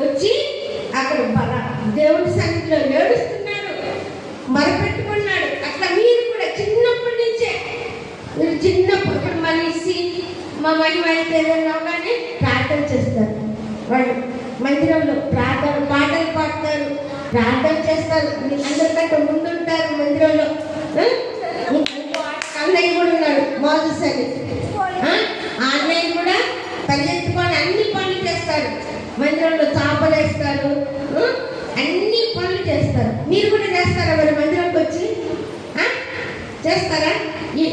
S2: వచ్చి అక్కడ దేవుడి సన్నిధిలో ఏడుస్తున్నాడు, మరపెట్టుకున్నాడు. అట్లా మీరు కూడా చిన్నప్పటి నుంచే, మీరు చిన్నప్పుడు మనిషి మా మహిమ అయితే ఏదైనా కానీ ప్రార్థన చేస్తారు. వాళ్ళు మందిరంలో పాటలు పాడతారు, ప్రార్థన చేస్తారు. అందరికంటే ముందుంటారు మందిరంలో. అన్నయ్య కూడా ఉన్నాడు, మోజెస్ అని. ఆ అన్నయ్య కూడా పరిగెత్తుకొని అన్ని పనులు చేస్తారు. మందిరంలో చాపలేస్తారు, అన్ని పనులు చేస్తారు. మీరు కూడా చేస్తారా? మరి మందిరంకి వచ్చి చేస్తారా? ఈ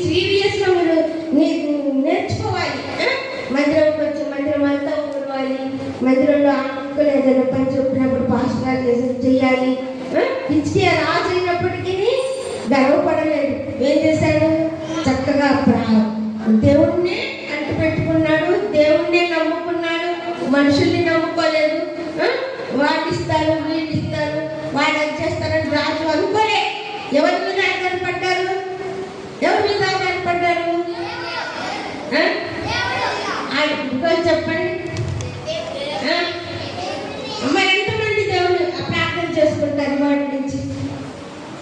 S2: CVS లో మీరు నేర్చుకోవాలి. మందిరంకి వచ్చి మందిరం అంతా ఉండవాలి. మందిరంలో ఆకులు ఏదైనా పని చెప్పినప్పుడు పాస్టర్ చేయాలి. హిజ్కియా రాజు అయినప్పటికీ గర్వపడలేదు. ఏం చేశాడు? చక్కగా దేవుణ్ణి అంటు పెట్టుకున్నాడు, దేవుణ్ణి నమ్ముకున్నాడు, మనుషుల్ని నమ్ముకోలేదు. వాళ్ళు ఇస్తారు, వీళ్ళు ఇస్తారు, వాళ్ళు అది చేస్తారని రాజు అనుకోలే. ఎవరి మీద ఆధారపడ్డారు? ఎవరి మీద ఆధారపడ్డారు? చెప్పండి. మరి ఎంతమంది దేవుడు ప్రార్థన చేసుకుంటారు? వాటి నుంచి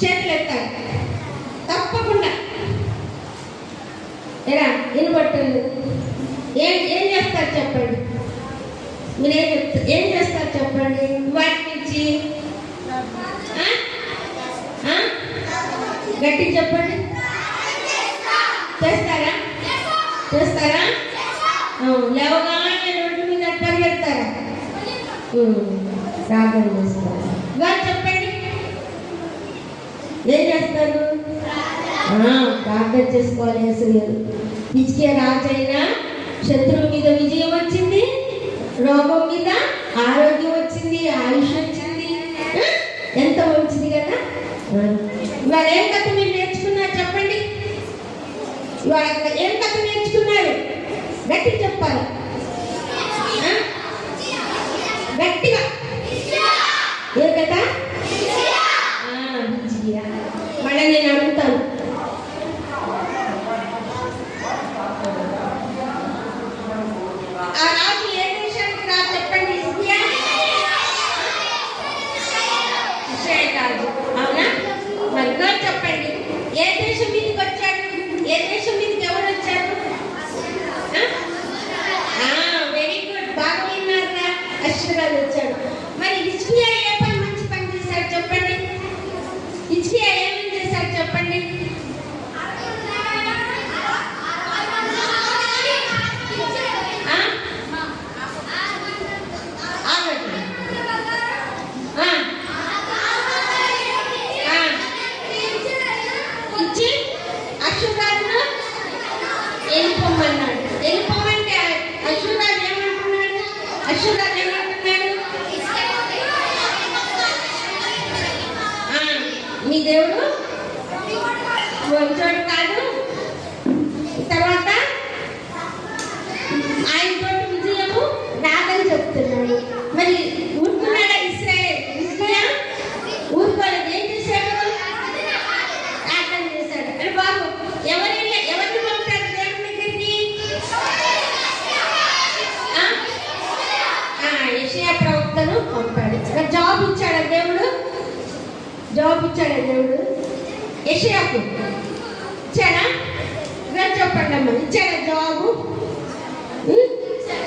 S2: చేతులు ఎత్తారు తప్పకుండా. ఎలా వినబట్టండి. ఏం చేస్తారు చెప్పండి? మీరేం చెప్తారు? ఏం చేస్తారు చెప్పండి? వాటి నుంచి గట్టి చెప్పండి. చేస్తారా? లేవగానే రోడ్డు మీద పరిగెడతారా? ప్రార్థన చేస్తారు. చెప్పండి, ఏం చేస్తారు? ప్రార్థన చేసుకోవాలి. అసలు హిజ్కియా రాజైనా శత్రువు మీద విజయం వచ్చింది, రోగం మీద ఆరోగ్యం వచ్చింది, ఆయుష్ వచ్చింది. ఎంత మంచిది కదా. ఇవాళ ఏం కథ మీరు నేర్చుకున్నారు చెప్పండి? ఇవాళ ఏం కథ నేర్చుకున్నారు? గట్టి చెప్పాలి, గట్టిగా. ఏ కదా? మళ్ళీ నేను అడుగుతాను, ఆ రాజు ఏ దేశానికి రా చెప్పండి? రాజు. అవునా? మరి చెప్పండి, ఏ దేశం మీదకి వచ్చాడు? ఏ దేశం మీదకి ఎవరు వచ్చారు? వెరీ గుడ్, బాగా విన్నారా? అశ్వరాజు వచ్చాడు. మరి హిజ్కియా ఏ పని మంచి పని చేశాడు చెప్పండి? హిజ్కియా ఏమేమి చేశాడు చెప్పండి? ఇచ్చి అశ్వరాజును వెళ్ళిపోమన్నాడు. వెళ్ళిపోమంటే అశ్వరాజు ఏమంటున్నాడు? మీ దేవుడు మంచోడు కాదు. తర్వాత ఆయనతో విజయము రాదని చెప్తున్నాడు. మరి ఊరుకున్నాడా హిజ్కియా? ఊరుకోలేదు. ఏం చేశాడు? ప్రార్థన చేశాడు. అని బాబు ఎవరిని పంపాడు దేవుడి దగ్గరికి? యెషయా ప్రవక్తను పంపాడు. జాబ్ ఇచ్చాడా దేవుడు? యెషయాకు ఇచ్చాడా? చెప్పండి అమ్మ. ఇచ్చారా జవాబు?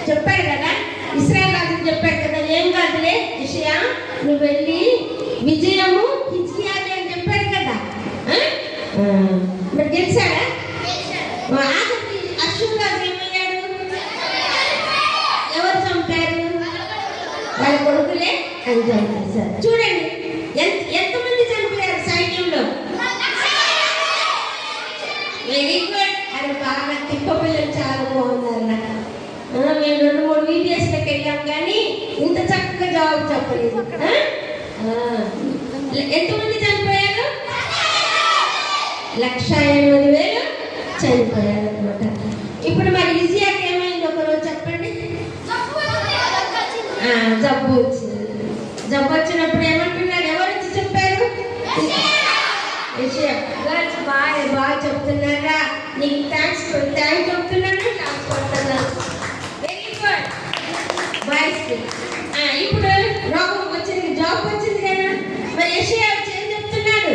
S2: చెప్పాడు కదా, ఇశ్రాయేలు రాజుకు చెప్పాడు కదా, ఏం కాదులే యెషయా, నువ్వు వెళ్ళి విజయము హిజ్కియాకి అని చెప్పాడు కదా. మరి గెలిచాడా? ఆఖరికి అశ్షూరు రాజు ఏమయ్యాడు? ఎవరు చంపారు? వాళ్ళ కొడుకులే అని చంపేశారు. చూడండి ఎంతమంది చనిపోయారు సైన్యంలో. Very good. అది బాగా తిప్ప పిల్లలు చాలా బాగున్నారు. మేము 2-3 వీడియోస్లోకి వెళ్ళాం కానీ ఇంత చక్కగా జవాబు చెప్పలేదు. ఎంతమంది చనిపోయారు? 1,80,000 చనిపోయారు అనమాట. ఇప్పుడు మరి విజయాకి ఏమైంది ఒకరోజు చెప్పండి. జబ్బు వచ్చింది. జబ్బు వచ్చినప్పుడు ఏమంటున్నాడు? ఎవరు వచ్చి చెప్పారు? బాగా చెప్తున్నారా? నీకు థ్యాంక్స్ చెప్తున్నాను, థ్యాంక్స్ కొడుతున్నాను. Very good boys. ఇప్పుడు రోగం వచ్చింది, జాబ్ వచ్చింది కదా. మరి యెషయా వచ్చి ఏం చెప్తున్నాడు?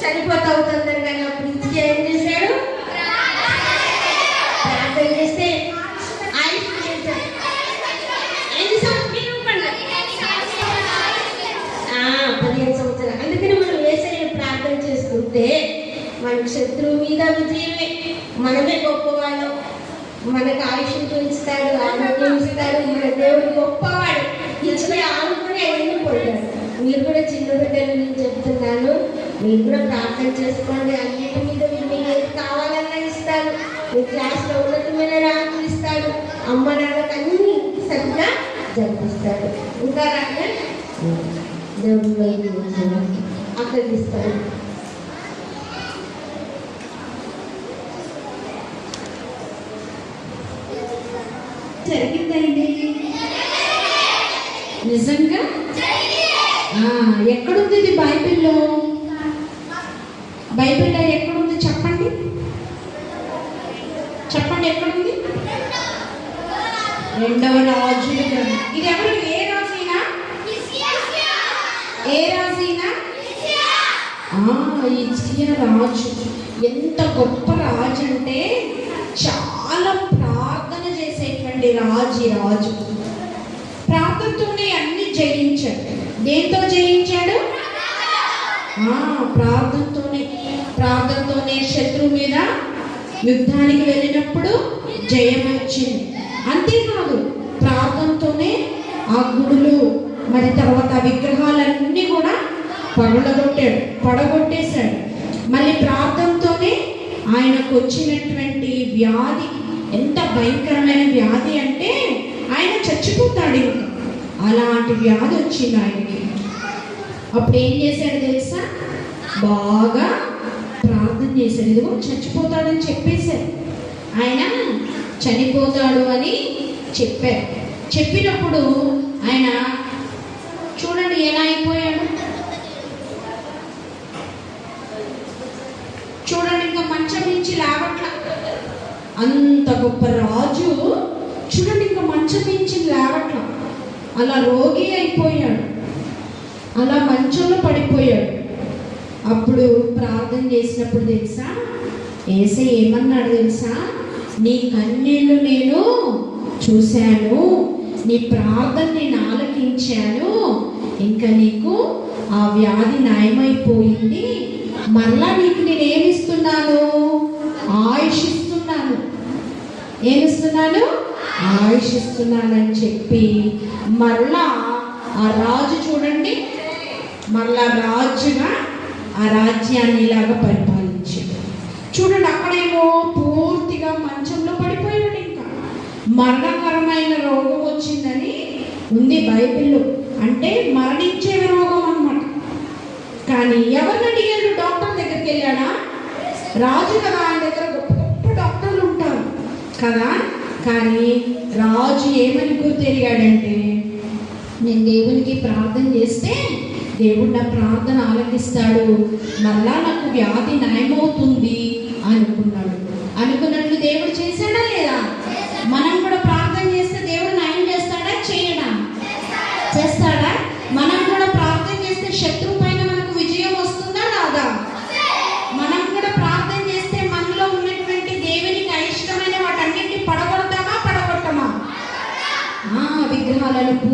S2: చనిపోతా అవుతుంది కానీ అప్పుడు ఇంటికి ఏం చేశాడు? ప్రార్థన చేస్తే ఆయుష్ చేశాడు. 15 సంవత్సరాలు. అందుకని మనం యేసయ్యను ప్రార్థన చేసుకుంటే మనకు శత్రువు మీద విజయమే. మనమే గొప్పవాళ్ళం. మనకు ఆయుష్ పెంచుతాడు, ఆరోగ్యం ఇస్తాడు. మన దేవుడు గొప్పవాడు. ఇచ్చిన ఆనుకుని అవన్నీ పోయాడు. మీరు కూడా చిన్న బిడ్డలు నేను చెప్తున్నాను, మీరు కూడా ప్రార్థన చేసుకోండి. అన్నిటి మీద మీకు ఏది కావాలన్నా ఇస్తాడు. మీ క్లాస్లో ఉన్నతమైన ర్యాంకులు ఇస్తాడు. అమ్మ నాన్నకు అన్ని సరిగ్గా జరిపిస్తాడు. ఇంకా రాగా దేవుడు అక్కడికి ఇస్తాడు.
S1: జరిగిందండి నిజంగా. ఎక్కడుంది ఇది బైబిల్లో? బైబిల్లో ఎక్కడుంది చెప్పండి, చెప్పండి ఎక్కడుంది? 2వ రాజుల గ్రంథం. ఇది ఎవరు? ఏ రాజైనా? ఏ రాజైనా? హిజ్కియా రాజు. ఎంత గొప్ప రాజు అంటే చాలా ప్రార్థన చేసేటువంటి రాజు. ప్రార్థనతోనే అన్ని జయించాడు. దేంతో జయించాడు? ప్రార్థనతోనే శత్రువు మీద యుద్ధానికి వెళ్ళినప్పుడు జయం వచ్చింది. అంతేకాదు ప్రార్థనతోనే ఆ గుడులు మరి తర్వాత విగ్రహాలన్నీ కూడా పడగొట్టేశాడు. మళ్ళీ ప్రార్థనతోనే ఆయనకు వచ్చినటువంటి వ్యాధి ఎంత భయంకరమైన వ్యాధి అంటే ఆయన చచ్చిపోతాడు. ఇంకా అలాంటి వ్యాధి వచ్చింది ఆయనకి. అప్పుడు ఏం చేశాడు తెలుసా? బాగా ప్రార్థన చేశాడు. ఇదిగో చచ్చిపోతాడని చెప్పేశారు. ఆయన చనిపోతాడు అని చెప్పారు. చెప్పినప్పుడు ఆయన చూడండి ఎలా అయిపోయాడు. చూడండి ఇంకా మంచం నుంచి లేవట్ల. అంత గొప్ప రాజు చూడండి ఇంకా మంచం నుంచి లేవట్ల. అలా రోగి అయిపోయాడు, అలా మంచంలో పడిపోయాడు. అప్పుడు ప్రార్థన చేసినప్పుడు తెలుసా యేసయ్య ఏమన్నాడు తెలుసా? నీ కన్నీళ్ళు నేను చూశాను, నీ ప్రార్థన నేను ఆలకించాను, ఇంకా నీకు ఆ వ్యాధి నయమైపోయింది. మరలా నీకు నేను ఏమిస్తున్నాను? ఆయుష్ ఇస్తున్నాను. ఏమిస్తున్నాను? ఆయుష్ ఇస్తున్నానని చెప్పి మరలా ఆ రాజు చూడండి, మరలా రాజుగా ఆ రాజ్యాన్ని ఇలాగా పరిపాలించాడు. చూడండి అక్కడేమో పూర్తిగా మంచంలో పడిపోయాడు. ఇంకా మరణకరమైన రోగం వచ్చిందని ఉంది బైబిల్లో. అంటే మరణించే రోగం అన్నమాట. కానీ ఎవరిని అడిగాడు? డాక్టర్ దగ్గరికి వెళ్ళాడా? రాజు కదా, ఆయన దగ్గర గొప్ప గొప్ప డాక్టర్లు ఉంటారు కదా. కానీ రాజు ఏమని గుర్తెరిగాడంటే, నేను దేవునికి ప్రార్థన చేస్తే దేవుడు నా ప్రార్థన ఆలకిస్తాడు, మళ్ళా నాకు వ్యాధి నయమవుతుంది అనుకున్నాడు. అనుకున్నట్లు దేవుడు చేశాడా లేదా? మనం కూడా ప్రార్థన చేస్తే దేవుడు నయం చేస్తాడా? చేయడా? చేస్తాడా? మన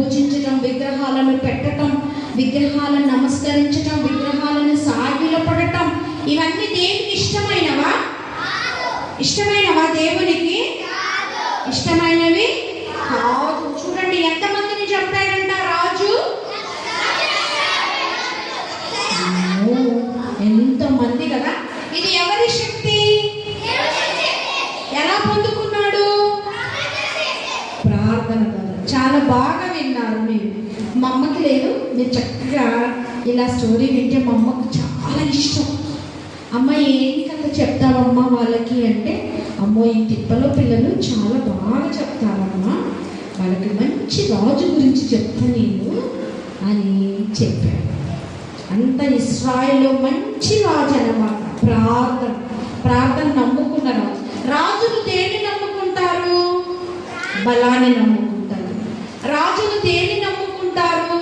S1: పూజించటం, విగ్రహాలను పెట్టటం, విగ్రహాలను నమస్కరించటం, విగ్రహాలను సాగిలపడటం, ఇవన్నీ దేవునికి ఇష్టమైనవా? ఇష్టమైనవా? దేవునికి ఇష్టమైనవి కాదు. చూడండి ఎంతమందిని చంపాడంట రాజు. ఎంతమంది కదా. ఇది ఎవరి శక్తి? ఎలా పొందుకున్నాడు? ప్రార్థన ద్వారా. చాలా బాగా విన్నారు మీరు. మా అమ్మకి లేదు, మీరు చక్కగా ఇలా స్టోరీ వింటే మా అమ్మకు చాలా ఇష్టం. అమ్మ ఏంటి కథ చెప్తావమ్మా వాళ్ళకి అంటే, అమ్మో ఈ తిప్పలో పిల్లలు చాలా బాగా చెప్తారమ్మా, వాళ్ళకి మంచి రాజు గురించి చెప్తా నేను అని చెప్పాడు. అంత ఇశ్రాయేలులో మంచి రాజు అన్నమాట. ప్రార్థన నమ్ముకున్న రాజు. రాజులు దేన్ని నమ్ముకుంటారు? బలాన్ని నమ్ముకుంటారు. రాజులు దేన్ని నమ్ముకుంటారు?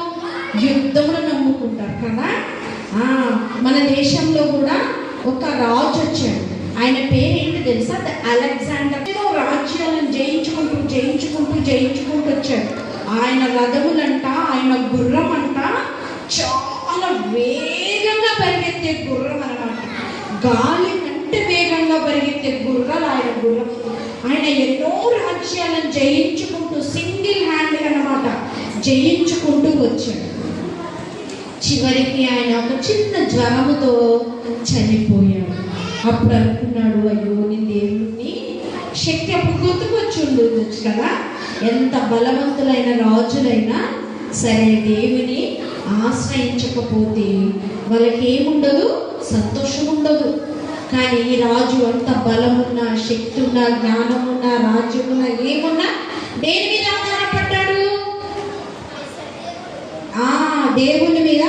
S1: యుద్ధములు నమ్ముకుంటారు కదా. మన దేశంలో కూడా ఒక రాజు వచ్చాడు. ఆయన పేరేంటి తెలుసా? అలెగ్జాండర్. రాజ్యాలను జయించుకుంటూ వచ్చాడు. ఆయన రథములంట, ఆయన గుర్రం అంట చాలా వేగంగా పరిగెత్తే గుర్రం అన్నమాట. గాలి కంటే వేగంగా పరిగెత్తే గుర్రాలు ఆయన గుర్రం. ఆయన ఎన్నో రాజ్యాలను జయించుకుంటూ సింగిల్ హ్యాండ్ అన్నమాట జయించుకుంటూ వచ్చాడు. చివరికి ఆయన ఒక చిన్న జ్వరముతో చనిపోయాడు. అప్పుడు అనుకున్నాడు, అయ్యో నేను దేవుడిని శక్తి అప్పుడు గుర్తుకొచ్చి ఉండొచ్చు కదా. ఎంత బలవంతులైన రాజులైనా సరే దేవుని ఆశ్రయించకపోతే వాళ్ళకి ఏముండదు? సంతోషం ఉండదు. కానీ ఈ రాజు అంత బలమున్నా, శక్తి ఉన్నా, జ్ఞానం ఉన్నా, రాజ్యం ఉన్నా, ఏమున్నా దేని మీద ఆధారపడ్డాడు? దేవుని మీద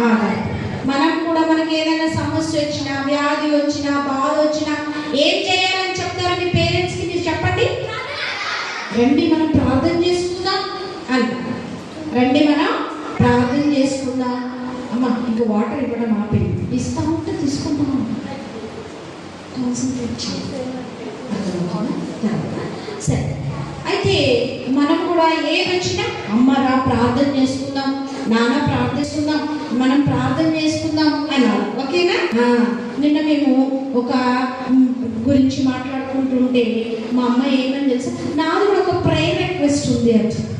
S1: ఆధారపడ్డాడు. మనం కూడా మనకి ఏదైనా సమస్య వచ్చినా, వ్యాధి వచ్చినా, బాధ వచ్చినా ఏం చేయాలని చెప్తారు మీ పేరెంట్స్కి? మీరు చెప్పండి. రండి మనం ప్రార్థన చేసుకుందాం అంటారు. రండి మనం ప్రార్థన చేసుకుందాం. అమ్మ ఇంకా వాటర్ ఇవ్వడం ఆపేది, ఇస్తా ఉంటే తీసుకుంటాం. కాన్సన్ట్రేట్ చేయాలి. సరే, అయితే మనం కూడా ఏది వచ్చినా అమ్మరా ప్రార్థన చేసుకుందాం, నాన్న ప్రార్థిస్తున్నాం, మనం ప్రార్థన చేసుకుందాం అన్నారు. ఓకేనా? నిన్న మేము ఒక గురించి మాట్లాడుకుంటుంటే మా అమ్మ ఏమని తెలుసా, నాది కూడా ఒక ప్రేయర్ రిక్వెస్ట్ ఉంది అని చెప్పి.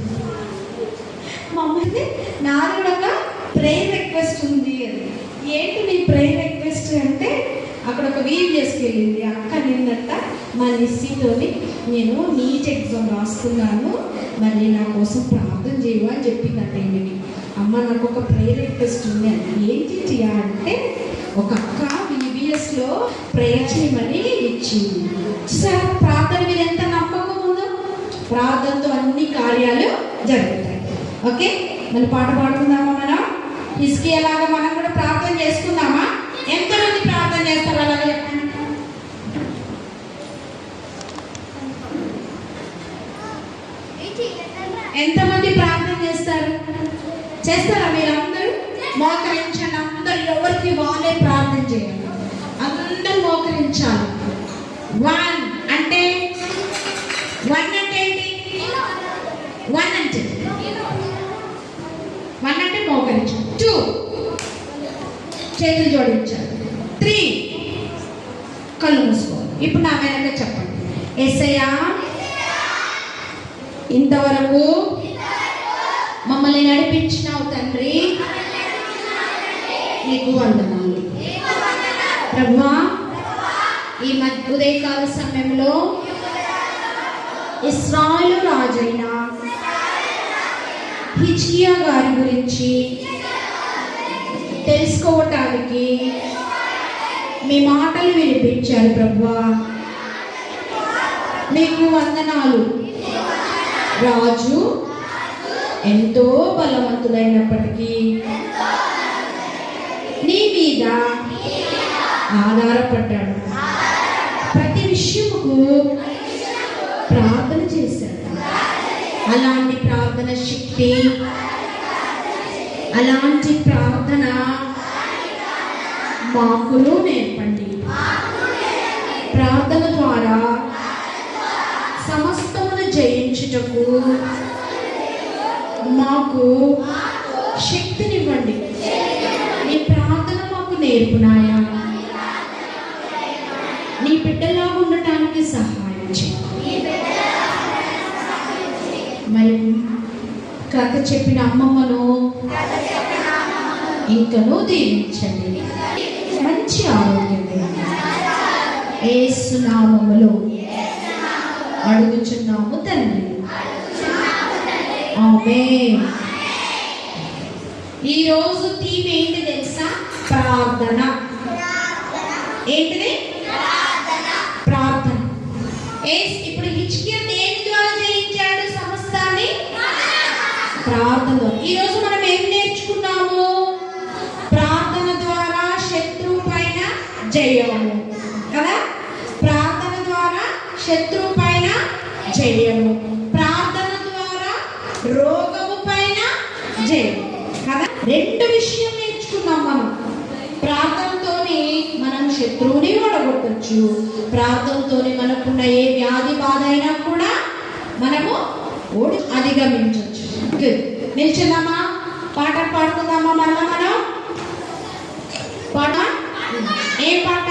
S1: మా అమ్మ అయితే నాది కూడా ఒక ప్రేయర్ రిక్వెస్ట్ ఉంది అని. ఏంటి నీ ప్రేయర్ రిక్వెస్ట్ అంటే, అక్కడ ఒక వీవ్ చేసుకెళ్ళింది అక్క. నిన్నట మా నిస్సితోని నేను నీట్ ఎగ్జామ్ రాస్తున్నాను, మరి నా కోసం ప్రార్థన చేయవా అని చెప్పిందంటే ఏమిటి. అమ్మ నాకు ఒక ప్రేయర్ రిక్వెస్ట్ ఉంది అని. ఏంటి అంటే, ఒక అక్క VBSలో ప్రేయర్ చేయమని ఇచ్చింది. సార్ ప్రార్థన మీద ఎంత నమ్మకం ఉందో, ప్రార్థనతో అన్ని కార్యాలు జరుగుతాయి. ఓకే, మరి పాట పాడుకుందామా? మనం హిజ్కియాలాగా మనం కూడా ప్రార్థన చేసుకుందామా? ఎంతమంది ప్రార్థన చేస్తారు? అలాగే చెప్పండి. ఎంతమంది ప్రార్థన చేస్తారు? చేస్తారా మీరందరూ? మోకరించండి అందరూ. ఎవరికి వాళ్ళే ప్రార్థన చేయాలి. అందరూ మోకరించాలి. వన్ అంటే ఏంటి? వన్ అంటే మోకరించాలి. 2 చేతులు జోడించాలి. 3 కళ్ళు మూసుకోవాలి. ఇప్పుడు నా వెనక చెప్పండి. యేసయ్యా, ఇంతవరకు మమ్మల్ని నడిపించినావు తండ్రి, నీకు వందనాలు. ప్రభువా, ఈ ఉదయకాల సమయంలో ఇశ్రాయేలు రాజైన హిజ్కియా గారి గురించి తెలుసుకోవటానికి మీ మాటలు వినిపించారు ప్రభువా, మీకు వందనాలు. రాజు ఎంతో బలవంతులైనప్పటికీ నీ మీద ఆధారపడ్డాడు. ప్రతి విషయముకు ప్రార్థన చేశాడు. అలాంటి ప్రార్థన శక్తి, అలాంటి ప్రార్థన మాకును నేర్పండి. ప్రార్థన ద్వారా సమస్తమును జయించుటకు మాకు శక్తినివ్వండి. నీ ప్రార్థన మాకు నేర్పు నాయనా. నీ బిడ్డలా ఉండటానికి సహాయం చేయి. మరి కథ చెప్పిన అమ్మమ్మను ఇంకనూ దీవించండి. మంచి ఆరోగ్యం యేసు నామములో అడుగుచున్నాము తండ్రి. ఆమేన్. ఈరోజు థీమ్ ఏంటి తెలుసా? ప్రార్థన. ఏంటిది? ప్రార్థన. ఇప్పుడు హిజ్కియా దేని ద్వారా జయించాడు సమస్తాన్ని? ప్రార్థన. ఈరోజు మనం ఏం నేర్చుకున్నాము? ప్రార్థన ద్వారా శత్రువు పైన జయము కదా. ప్రార్థన ద్వారా శత్రువు పైన జయము, ప్రార్థన ద్వారా రోగము పైన జయము కదా. రెండు విషయం నేర్చుకున్నాం మనం. ప్రార్థనతోని మనం శత్రువుని ఓడగొట్టచ్చు. ప్రార్థనతోని మనకున్న ఏ వ్యాధి బాధ అయినా కూడా మనము అధిగమించవచ్చు. నిల్చున్నామా? పాట పాడుకుందామా? మరలా మనం పాట. ఏం పాట?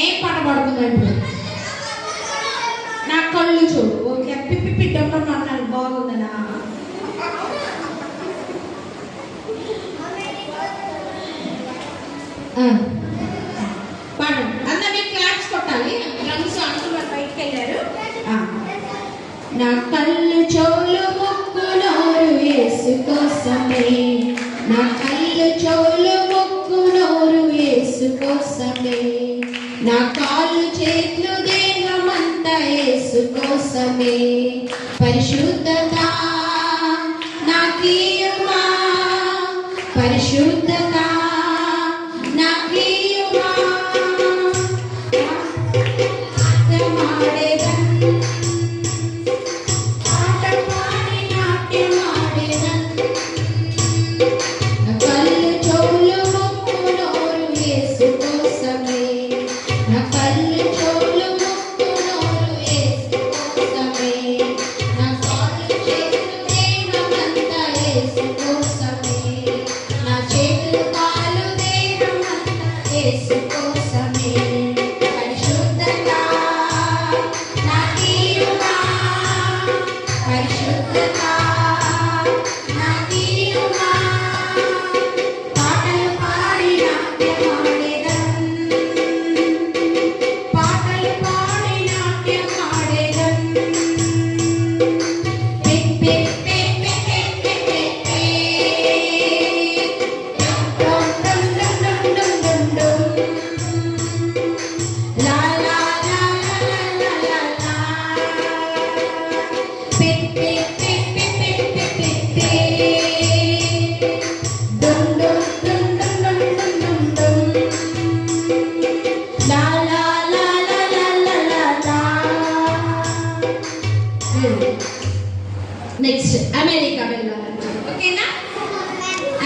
S1: ఏం పాట పాడుకుందాం ఇప్పుడు? నా కళ్ళు చూడు. ఓకే, పిప్పి పిట్టంలో అన్నాను. బాగుందనా? పాడు. అందరూ మీరు క్లాప్స్ కొట్టాలి. డ్రమ్స్ అంటున్న బయటకు వెళ్ళారు. నా కళ్ళు చెవులు ముక్కు నోరు యేసు కోసమే. నా కళ్ళు చెవులు ముక్కు నోరు యేసు కోసమే. నా కాళ్ళు చేతులు దేహమంతా యేసు కోసమే. పరిశుద్ధత నాకీయుమా, పరిశుద్ధత నాకీయుమా. నెక్స్ట్ అమెరికా వెళ్ళాలంటే ఓకేనా?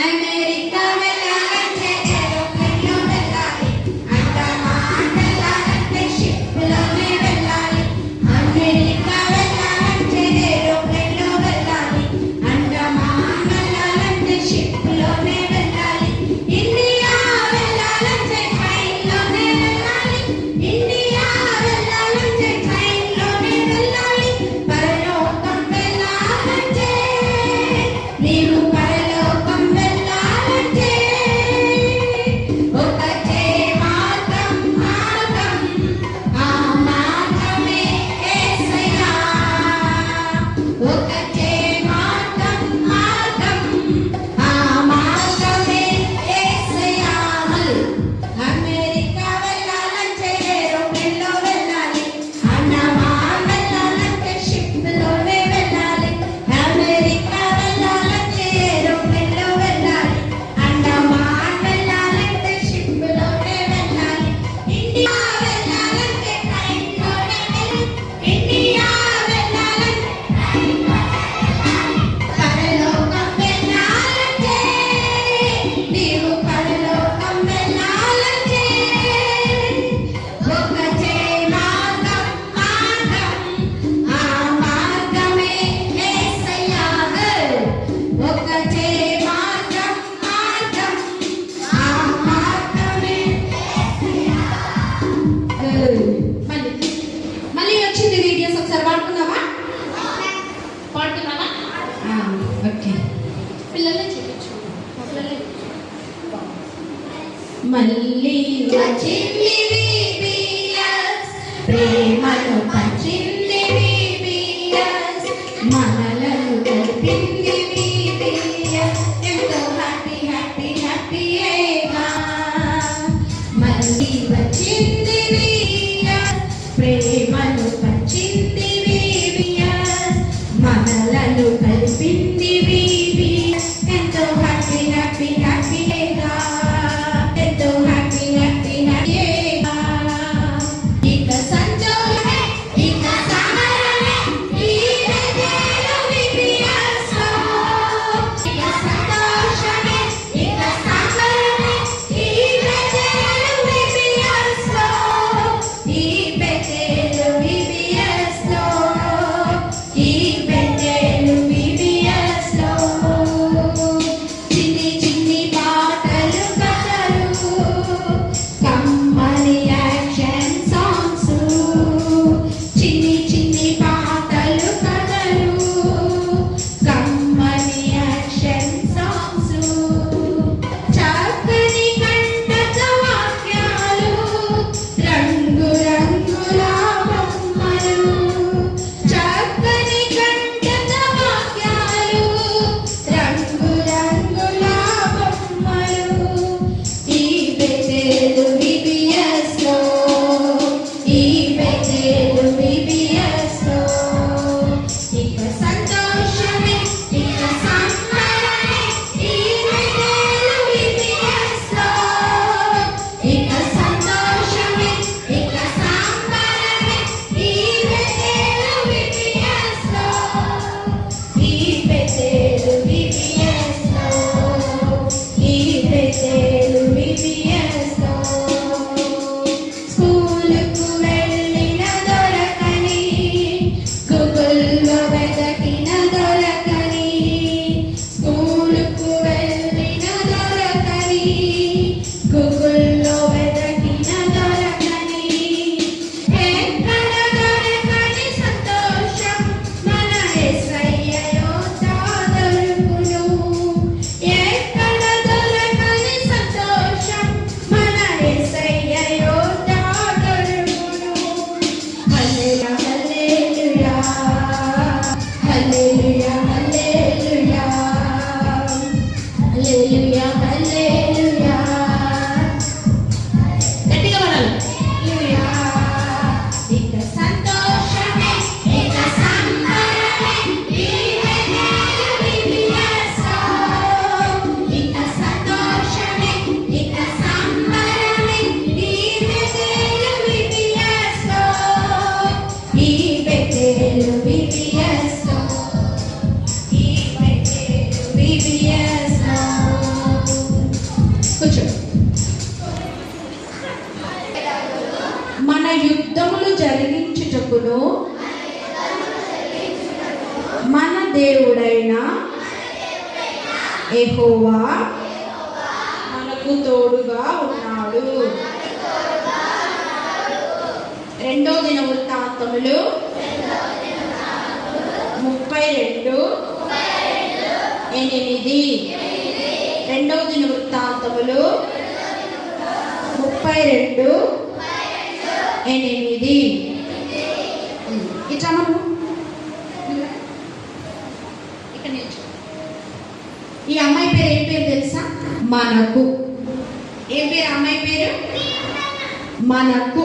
S1: అమెరికా వెళ్ళాలంటే ఏరోప్లేన్లో వెళ్ళాలి. అండమాన్ వెళ్ళాలంటే షిప్లోనే వెళ్ళాలి. అమెరికా వెళ్ళాలంటే ఏరోప్లేన్లో వెళ్ళాలి. అండమాన్ వెళ్ళాలంటే షిప్లోనే వెళ్ళాలి. ఇండియా వెళ్ళాలంటే ట్రైన్లోనే వెళ్ళాలి. ఇండియా వెళ్ళాలంటే ట్రైన్లోనే వెళ్ళాలి. పరలోకం వెళ్ళాలంటే నీవు పరలోకం ఓకే, పిల్లలే చూపించు. మళ్ళీ వచ్చింది VBS, ప్రేమను పంచింది VBS, మనలను కలిపింది VBS, ఎంతో హ్యాపీ హ్యాపీ హ్యాపీయేగా. మళ్ళీ వచ్చింది VBS, ప్రేమను పంచింది VBS, మనలను కలిపింది VBS, ఎంతో హ్యాపీ హ్యాపీ హ్యాపీయేగా. ఎంతో హ్యాపీ హ్యాపీ హ్యాపీయేగా. ఇక సంతోషమే ఇక సమరమే ఈ వెన్నెల VBS లో. ఇక సంతోషమే ఇక సమరమే ఈ వెన్నెల VBS లో. ఈ వెన్నెల VBS లో. ఈ వెన్నెల VBS లో. చిన్ని చిన్ని పాటలు కథలు, కమ్మని యాక్షన్ సాంగ్స్. చిన్ని చిన్ని పాటలు కథలు, కమ్మని యాక్షన్ సాంగ్స్. చక్కని కంటక వాక్యాలు, రంగు రంగుల బొమ్మలు. చక్కని కంటక వాక్యాలు, రంగు రంగుల బొమ్మలు. ఈ బెతేలు VBS లో. ఈ బెతేలు VBS లో. ఇక సంతోషమే ఇక సంబరమే ఈ బెతేలు VBS లో. ఇక సంతోషమే ఇక సంబరమే ఈ బెతేలు VBS లో. ఈ బెతేలు VBS లో. ఈ బెతేలు VBS లో. స్కూలుకు వెళ్ళిన దొరకని, గూగుల్లో వెతకిన దొరకని. స్కూలుకు వెళ్ళిన దొరకని, గూగుల్లో వెతకిన దొరకని. ఎక్కడ దొరకని సంతోషం మన యేసయ్యలో దొరుకును. ఎక్కడ దొరకని సంతోషం మన యేసయ్యలో దొరుకును. హల్లెలూయా హల్లెలూయా హల్లెలూయా హల్లెలూయా హల్లెలూయా. గట్టిగా పడాలి. హల్లెలూయా. ఇక సంతోషమే ఇక సంబరమే ఈ వెన్నెల VBS లో. ఇక సంతోషమే ఇక సంబరమే ఈ వెన్నెల VBS లో. ఈ వెన్నెల VBS లో. ఈ వెన్నెల VBS లో. కూర్చో. మన యుద్ధములు జరిగించుటకును మన దేవుడైన యెహోవా మనకు తోడుగా ఉన్నాడు. రెండో దినవృత్తాంతములు 32:8. రెండో దినవృత్తాంతములు 32:8. ఇట్లా మనం ఇక్కడ నేర్చు. ఈ అమ్మాయి పేరు ఏం పేరు తెలుసా? మనకు. ఏం పేరు అమ్మాయి పేరు? మనకు.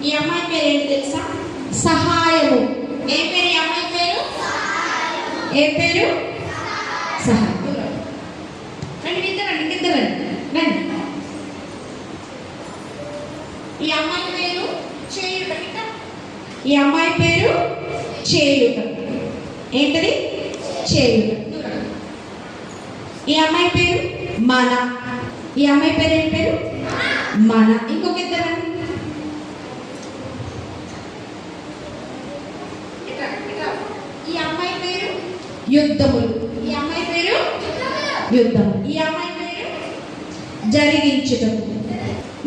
S1: ఈ అమ్మాయి పేరు ఏంటి తెలుసా? సహాయము. ఏ పేరు ఈ అమ్మాయి పేరు? ఏ పేరు? సహాయం. రండి ఇద్దరు రండి. ఈ అమ్మాయి పేరు చేయుట. ఈ అమ్మాయి పేరు చేయుట. ఏంటది? చేయుట. ఈ అమ్మాయి పేరు మన. ఈ అమ్మాయి పేరు ఏంటి పేరు? మన. ఇంకొక ఇద్దరు. ఈ అమ్మాయి పేరు యుద్ధములు. ఈ అమ్మాయి పేరు యుద్ధం. ఈ అమ్మాయి పేరు జరిగించటం.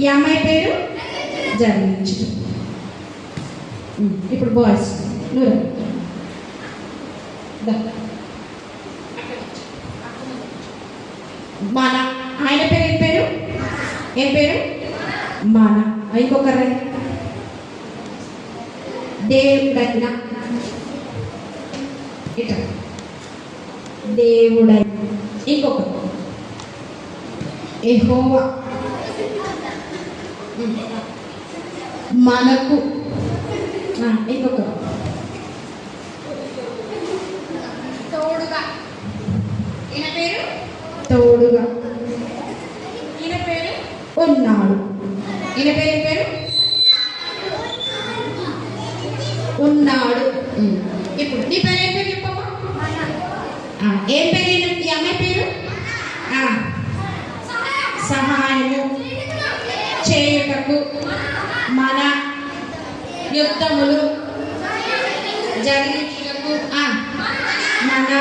S1: ఈ అమ్మాయి పేరు జరిగించటం. ఇప్పుడు బాయ్స్ నువ్వు మన ఆయన పేరు ఏం పేరు మన ఇంకొకరు దేవుడైన ఇట దేవుడైన ఇంకొకరు యెహోవా మనకు ఇంకొకరు తోడుగా ఈయన పేరు తోడుగా ఈయన పేరు ఉన్నాడు ఈయన పేరు ఉన్నాడు. ఇప్పుడు నీ పేరు ఏం పేరు చెప్పమ్మా? ఏం పేరు ఈ అమ్మాయి పేరు? సహాయము చేయుటకు మన యుద్ధములు జరిగించుటకు మన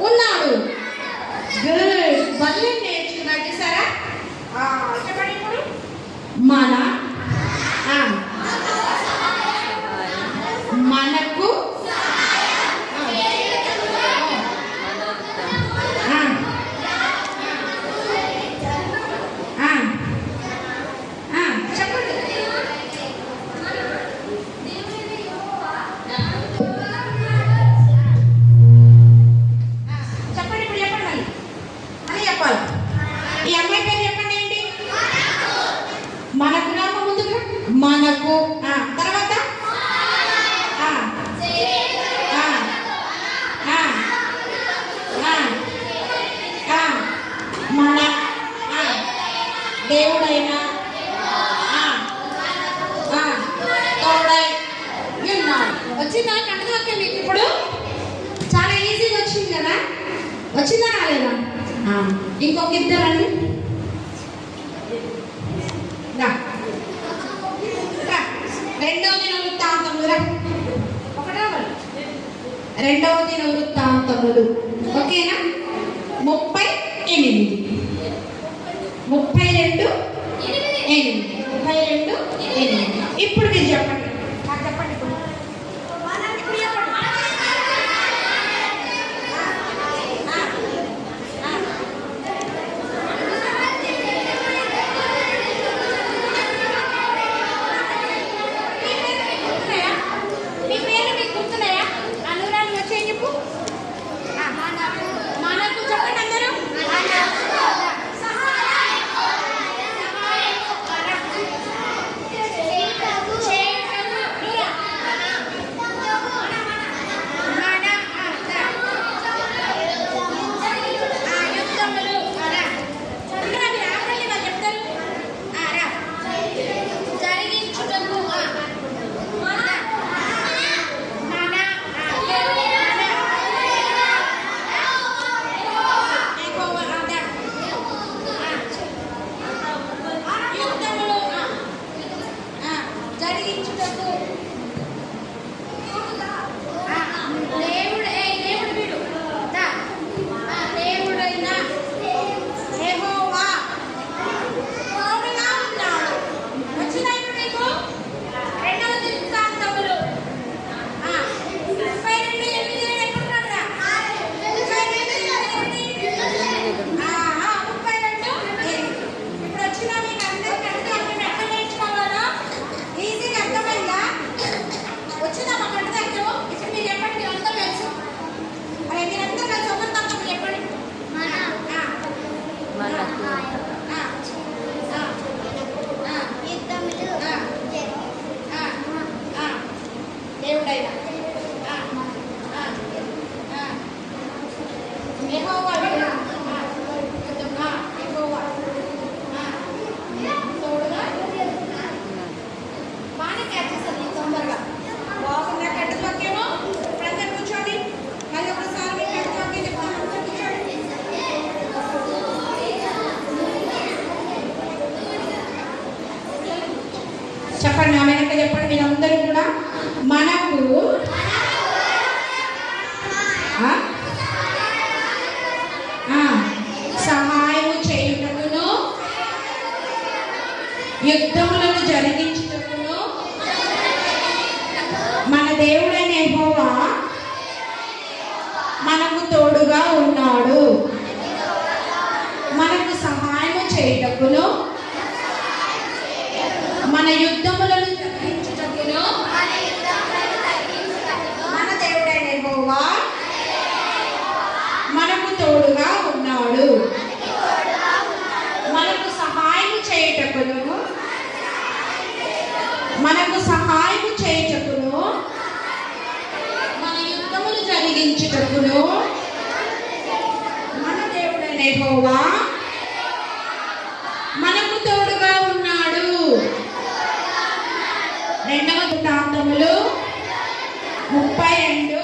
S1: ఉన్నాడు. గుడ్, వల్లే నేర్చుకున్నాడు సరే. చెప్పండి ఇప్పుడు మన మనకు ఈ అమ్మాయి పేరు చెప్పండి ఏంటి? మనకు రామ ముందుగా మనకు తర్వాత మన దేవుడైనా తోడై ఉన్నాడు. వచ్చిందా? కంటదొక్క మీకు ఇప్పుడు చాలా ఈజీగా వచ్చింది కదా? వచ్చిందా రాలేదా? ఇంకొక ఇద్దరండి రెండవ దినవృత్తాంతములు ఓకేనా? 38 32 8 ఇప్పుడు మీరు చెప్పండి. చెప్పండి ఇప్పుడు చెప్పండి నా వెనక చెప్పండి మీరందరూ కూడా. మనకు సహాయము చేయుటకును యుద్ధములను జరిగించుటకును మన దేవుడైన యెహోవా మనకు తోడుగా ఉన్నాడు. మనకు సహాయం చేయుటకును మన యుద్ధములను జరిగించుటకును మన దేవుడైన యెహోవా మనకు తోడుగా ఉన్నాడు. మనకు సహాయం చేయుటకును మన యుద్ధములు జరిగించుటకును మన దేవుడైన యెహోవా మనకు తోడుగా ఉన్నాడు. 2వ వృత్తాంతములు 32:8.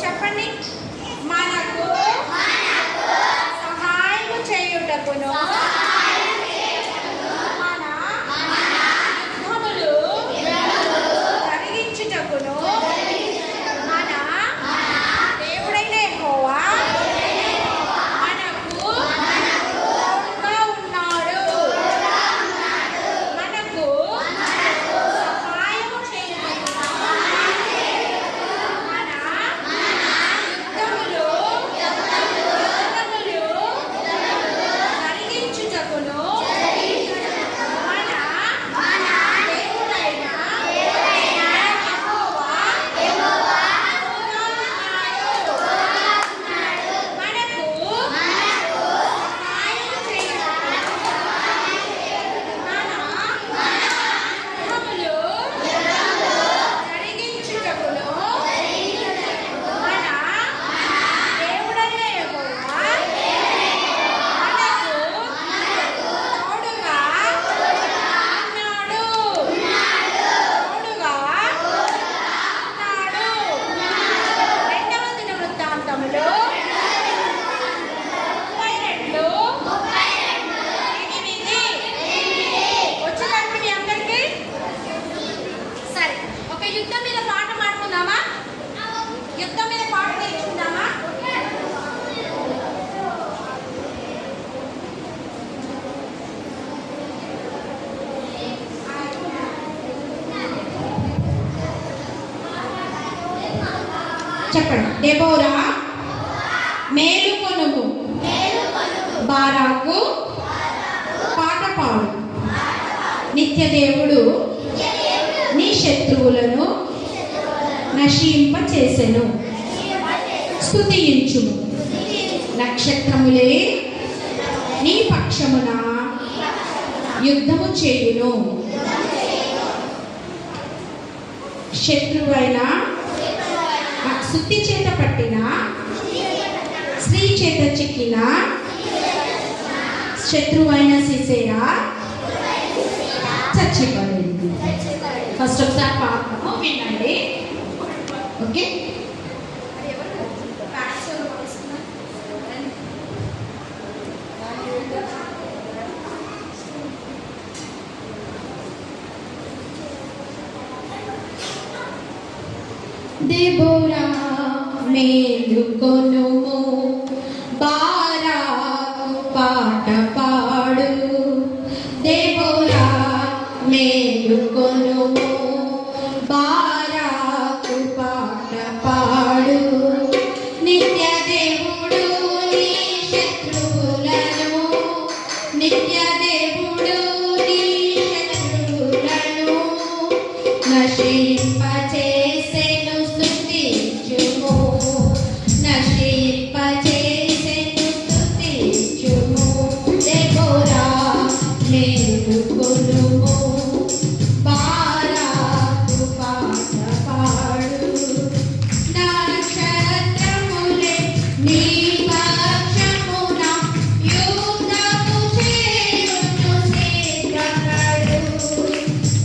S1: చెప్పండి. మనకు సహాయం చేయుటకును మన యుద్ధములు జరిగించుటకును మన దేవుడైన యెహోవా మనకు తోడుగా ఉన్నాడు. మనకు సహాయం చేయుటకును మన యుద్ధములు జరిగించుటకును మన దేవుడైన యెహోవా తోడుగా ఉన్నాడు. మనకు సహాయం చేయుటకును మన యుద్ధములు జరిగించుటకును మన దేవుడైన యెహోవా మనకు తోడుగా ఉన్నాడు. రెండవ దినవృత్తాంతములు 32:8. వచ్చిందండి మీ అందరికీ? సరే, ఒక యుద్ధం మీద పాట పాడుకుందామా? యుద్ధం మీద పాట నేర్చుకుందామా? చెప్పండి. దెబోరా మేలుకొనుము, బారాకు పాట పాడు. నిత్య దేవుడు నీ శత్రువులను నశింప చేసెను. స్తుతించుము, నక్షత్రములే నీ పక్షమున యుద్ధము చేయును. శత్రువైన సుత్తి చేత పట్టిన స్త్రీ చేత చిక్కిన శత్రువైన సిసేరా చచ్చిపోయింది. ఫస్ట్ ఒకసారి పాడతాము, వినండి. ఓకే, దెబోరా మేలుకొనుము, బారాకు పాట పాడు. దెబోరా మేలుకొనుము, బారాకు పాట పాడు. నిత్య దేవుడు నీ శత్రువులను, నిత్య దేవుడు నీ శత్రువులను నశింపచేసెను. స్తుతించుము, నశింపచేసెను. స్తుతించుము. దెబోరా మేలుకొనుము, బారాకు పాట పాడు. నక్షత్రములే నీ పక్షమున యుద్ధము చేయును శీఘ్రపడు.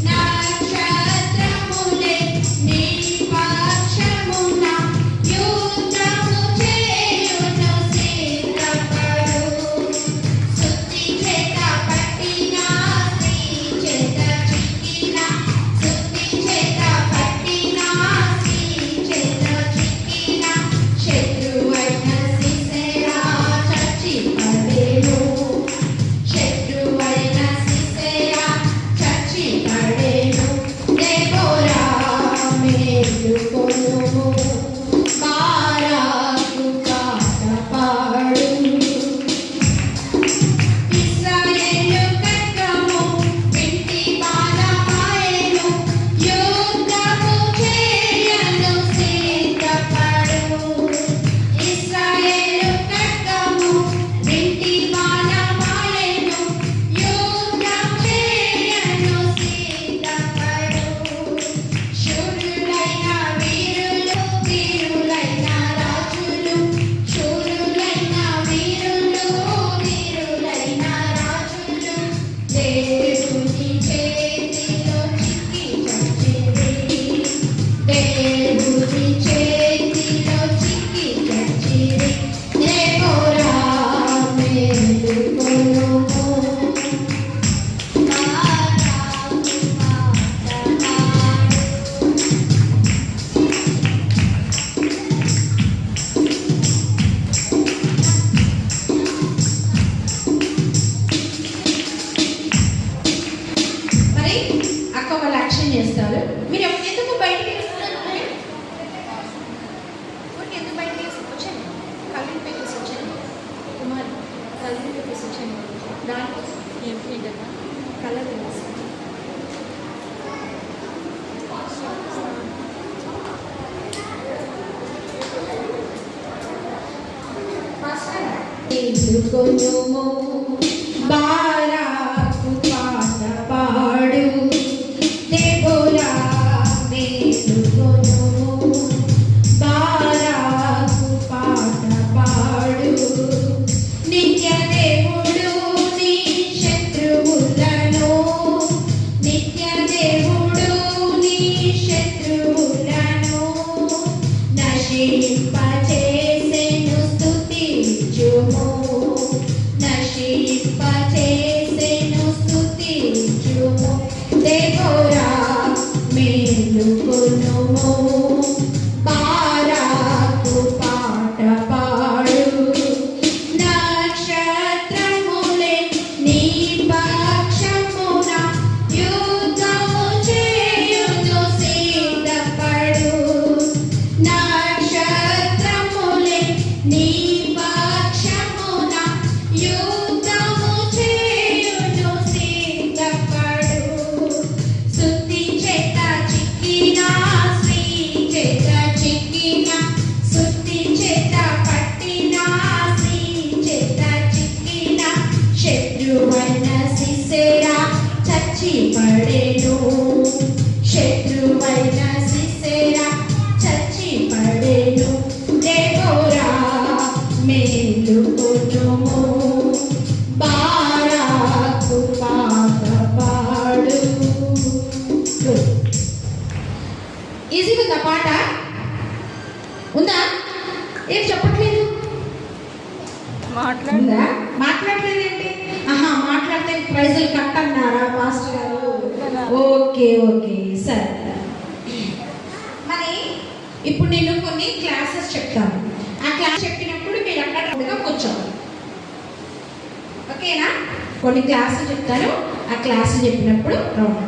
S1: నక్షత్రములే వాళ్ళు యాక్షన్ చేస్తారు. మీరు ఎందుకు బయటికి ఎందుకు బయటికి వచ్చాను, కళ్ళని పెట్టేసి వచ్చాను కుమార్, కళ్ళని పెట్టేసి వచ్చాను. దాంట్లో ఏంటంటే కలర్ వేస్తాను. బారాకు పాట పాడు దేవోరా మేలుకొను, బారాకు పాట పాడు. నిత్య దేవుడు నీ శత్రువులను, నిత్య దేవుడు నీ శత్రువులను నశింపచేసెను, స్తుతించుము, నశింపచేసెను, స్తుతించుము. దేవోరా మేలుకొనుము, బారాకు పాట పాడు. నక్షత్రములే నీ పక్షమున యుద్ధము చేయును సిద్ధపడు, నక్షత్రములే నీ పక్షమున యుద్ధము చేయును సిద్ధపడు. సుత్తి చేత చిక్కిన శ్రీ చేత చిక్కిన, సుత్తి చేత పట్టిన శ్రీ చేత చిక్కిన, శత్రువైన సిసెరా చచ్చి పడెను, శత్రువైన సిసెరా చచ్చి పడెను. దేవోరా మేలుకొనుము, బారాకు పాట పాడు. ఈజీగా ఉందా పాట? ఉందా? ఏం చెప్పట్లేదు? ఉందా? మాట్లాడలేదేంటి? ఆహా, మాట్లాడితే ప్రైజులు కట్ అన్నారా మాస్టర్ గారు? ఓకే ఓకే సరే. మరి ఇప్పుడు నేను కొన్ని క్లాసెస్ చెప్తాను. ఆ క్లాస్ చెప్పినప్పుడు మీరు అక్కడ కూర్చోవాలి, ఓకేనా? కొన్ని క్లాసులు చెప్తాను, ఆ క్లాసులు చెప్పినప్పుడు రౌండ్.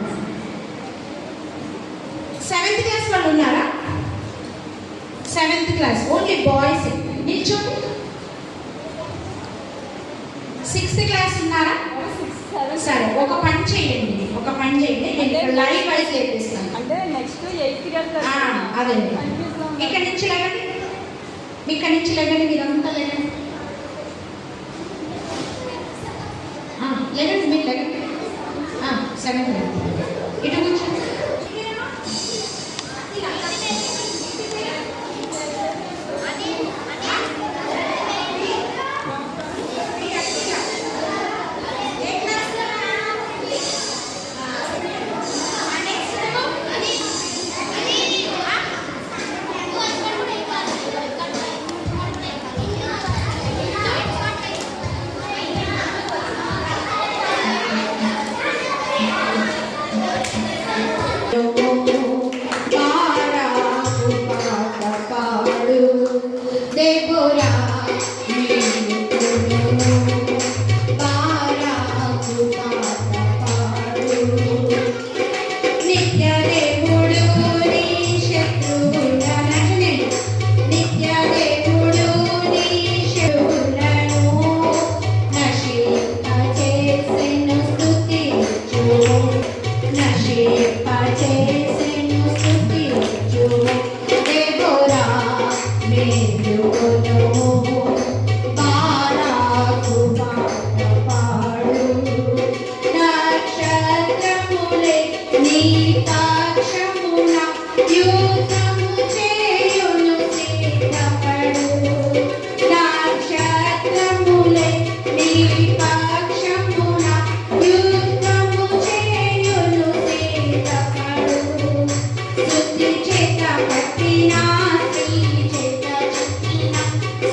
S1: 7th క్లాస్ వాళ్ళు ఉన్నారా? 7th క్లాస్ ఓన్లీ బాయ్స్ నిల్చోండి. 6th క్లాస్ ఉన్నారా? సరే, ఒక పని చేయండి, నేను ఇక్కడ లైవ్ వైజ్ చేపిస్తాను.
S3: అంటే నెక్స్ట్ 8th
S1: అదే ఇక్కడ నుంచి లేకండి, మీరంతా లేకండి, లేకండి, మీరు లేకండి. 7th ఇటు కూర్చోండి. బారాకు పాట పాడు, దేవోరా మేలుకొనుము, బారాకు పాట పాడు. నిత్య దేవుడు నీ శత్రువులను, నిత్య దేవుడు నీ శత్రువులను నశింపచేసెను, స్తుతించుము, నశింపచేసెను, స్తుతించుము. దేవోరా మేలుకొనుము, బారాకు పాట పాడు. నక్షత్రములే నీ పక్షమున యుద్ధము చేయును సిద్ధపడు, నక్షత్రములే నీ పక్షమున యుద్ధము చేయును సిద్ధపడు. సుత్తి చేత పట్టిన శ్రీ చేత చిక్కిన,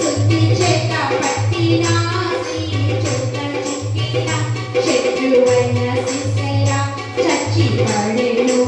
S1: సుత్తి చేత పట్టిన శ్రీ చేత చిక్కిన, శత్రువైన సిసెరా చచ్చి పడెను,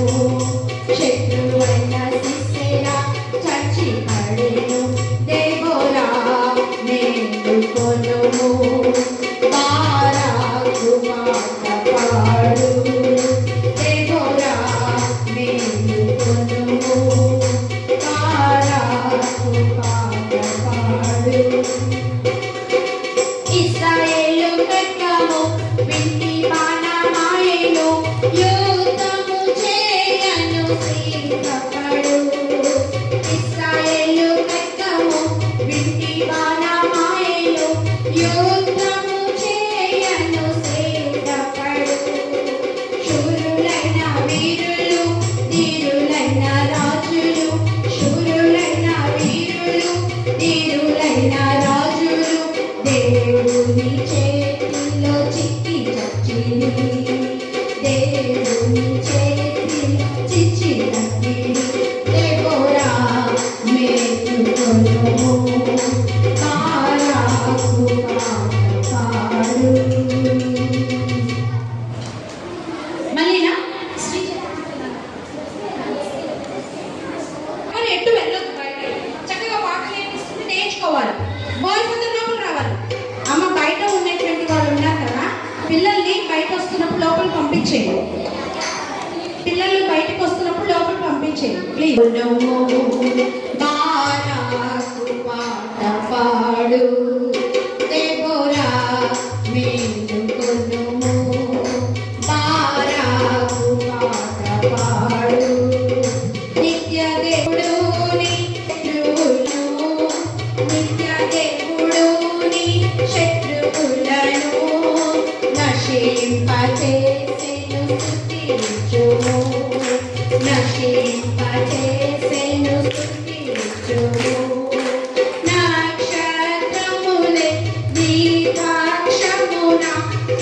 S1: పిల్లలు బయటకు వస్తున్నప్పుడు లోపలికి పంపించేయండి ప్లీజ్. బారాకు పాట పాడు దెబోరా మేలుకొనుము, బారాకు పాట పాడు. నిత్య దేవుడు నీ శత్రువులను, నిత్య దేవుడు నీ శత్రువులను నశింపచేసెను స్తుతించుము, నశింపచేసెను స్తుతించుము. నక్షత్రములే నీ పక్షమున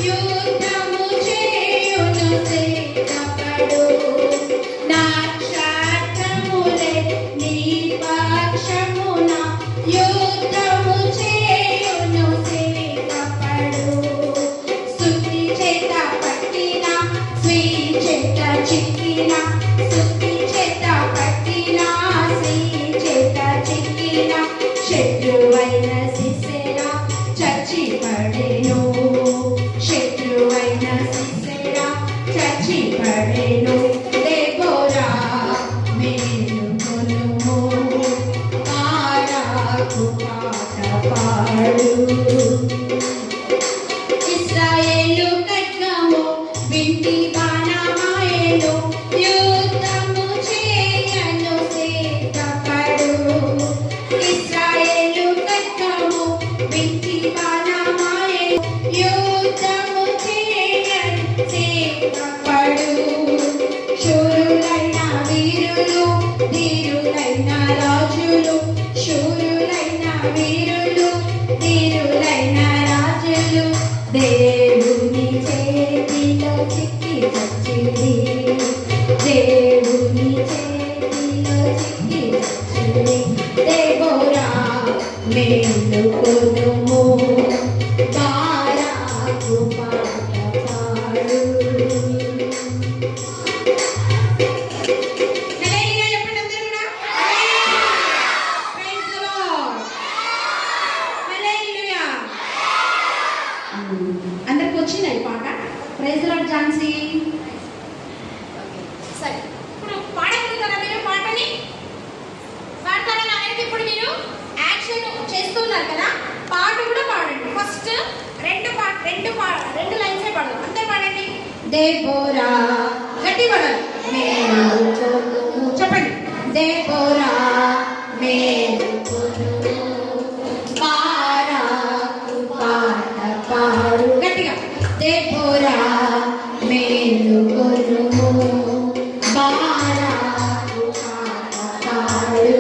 S1: యుద్ధము చేయును సిద్ధపడు, నక్షత్రములే నీ పక్షమున యుద్ధము చేయును సిద్ధపడు. స్తుతి చేత పట్టిన స్వీ చేత చిక్కిన, స్తుతి చేత పట్టిన స్వీ చేత చిక్కిన శత్రువైన సిసెరా చచ్చి పడెను, శత్రువైన సిసెరా చచ్చి పడెను. దెబోరా మేలుకొనుము, బారాకు పాట పాడు. ఇశ్రాయేలు ఖడ్గము వింటి బాణమాయెను, యుద్ధము చేయను సిద్ధపడు. ఇశ్రాయేలు ఖడ్గము వింటి బాణమాయెను, యుద్ధము చేయను సిద్ధపడు. శూరులైన వీరులు, ధీరులైన రాజులు, శూరులైన వీరులు, ధీరులైన రాజులు దేవుని చేతిలో చిక్కి చచ్చింది, దేవుని చేతిలో చిక్కి చచ్చింది. దెబోరా మేలుకొనుము, బారాకు పాట పాడు. హల్లెలూయా చెప్పండి అందరూ కూడా. Praise the Lord. హల్లెలూయా. అందరికి వచ్చిందా ఈ పాట? Praise the Lord Jhansi. సరే, ఇప్పుడు పాడగలుగుతారా మీరు పాటని? పాడతారా నాయనకి? ఇప్పుడు మీరు యాక్షన్ చేస్తున్నారు కదా, పాట కూడా పాడండి. ఫస్ట్ రెండు లైన్సే పాడదాం. అంతే పాడండి. దెబోరా గట్టి పాడాలి. మేలుకొనుము చెప్పండి. దెబోరా మేలుకొనుము, బారాకు పాట పాడు. గట్టిగా. దెబోరా మేలుకొనుము, బారాకు పాట పాడు.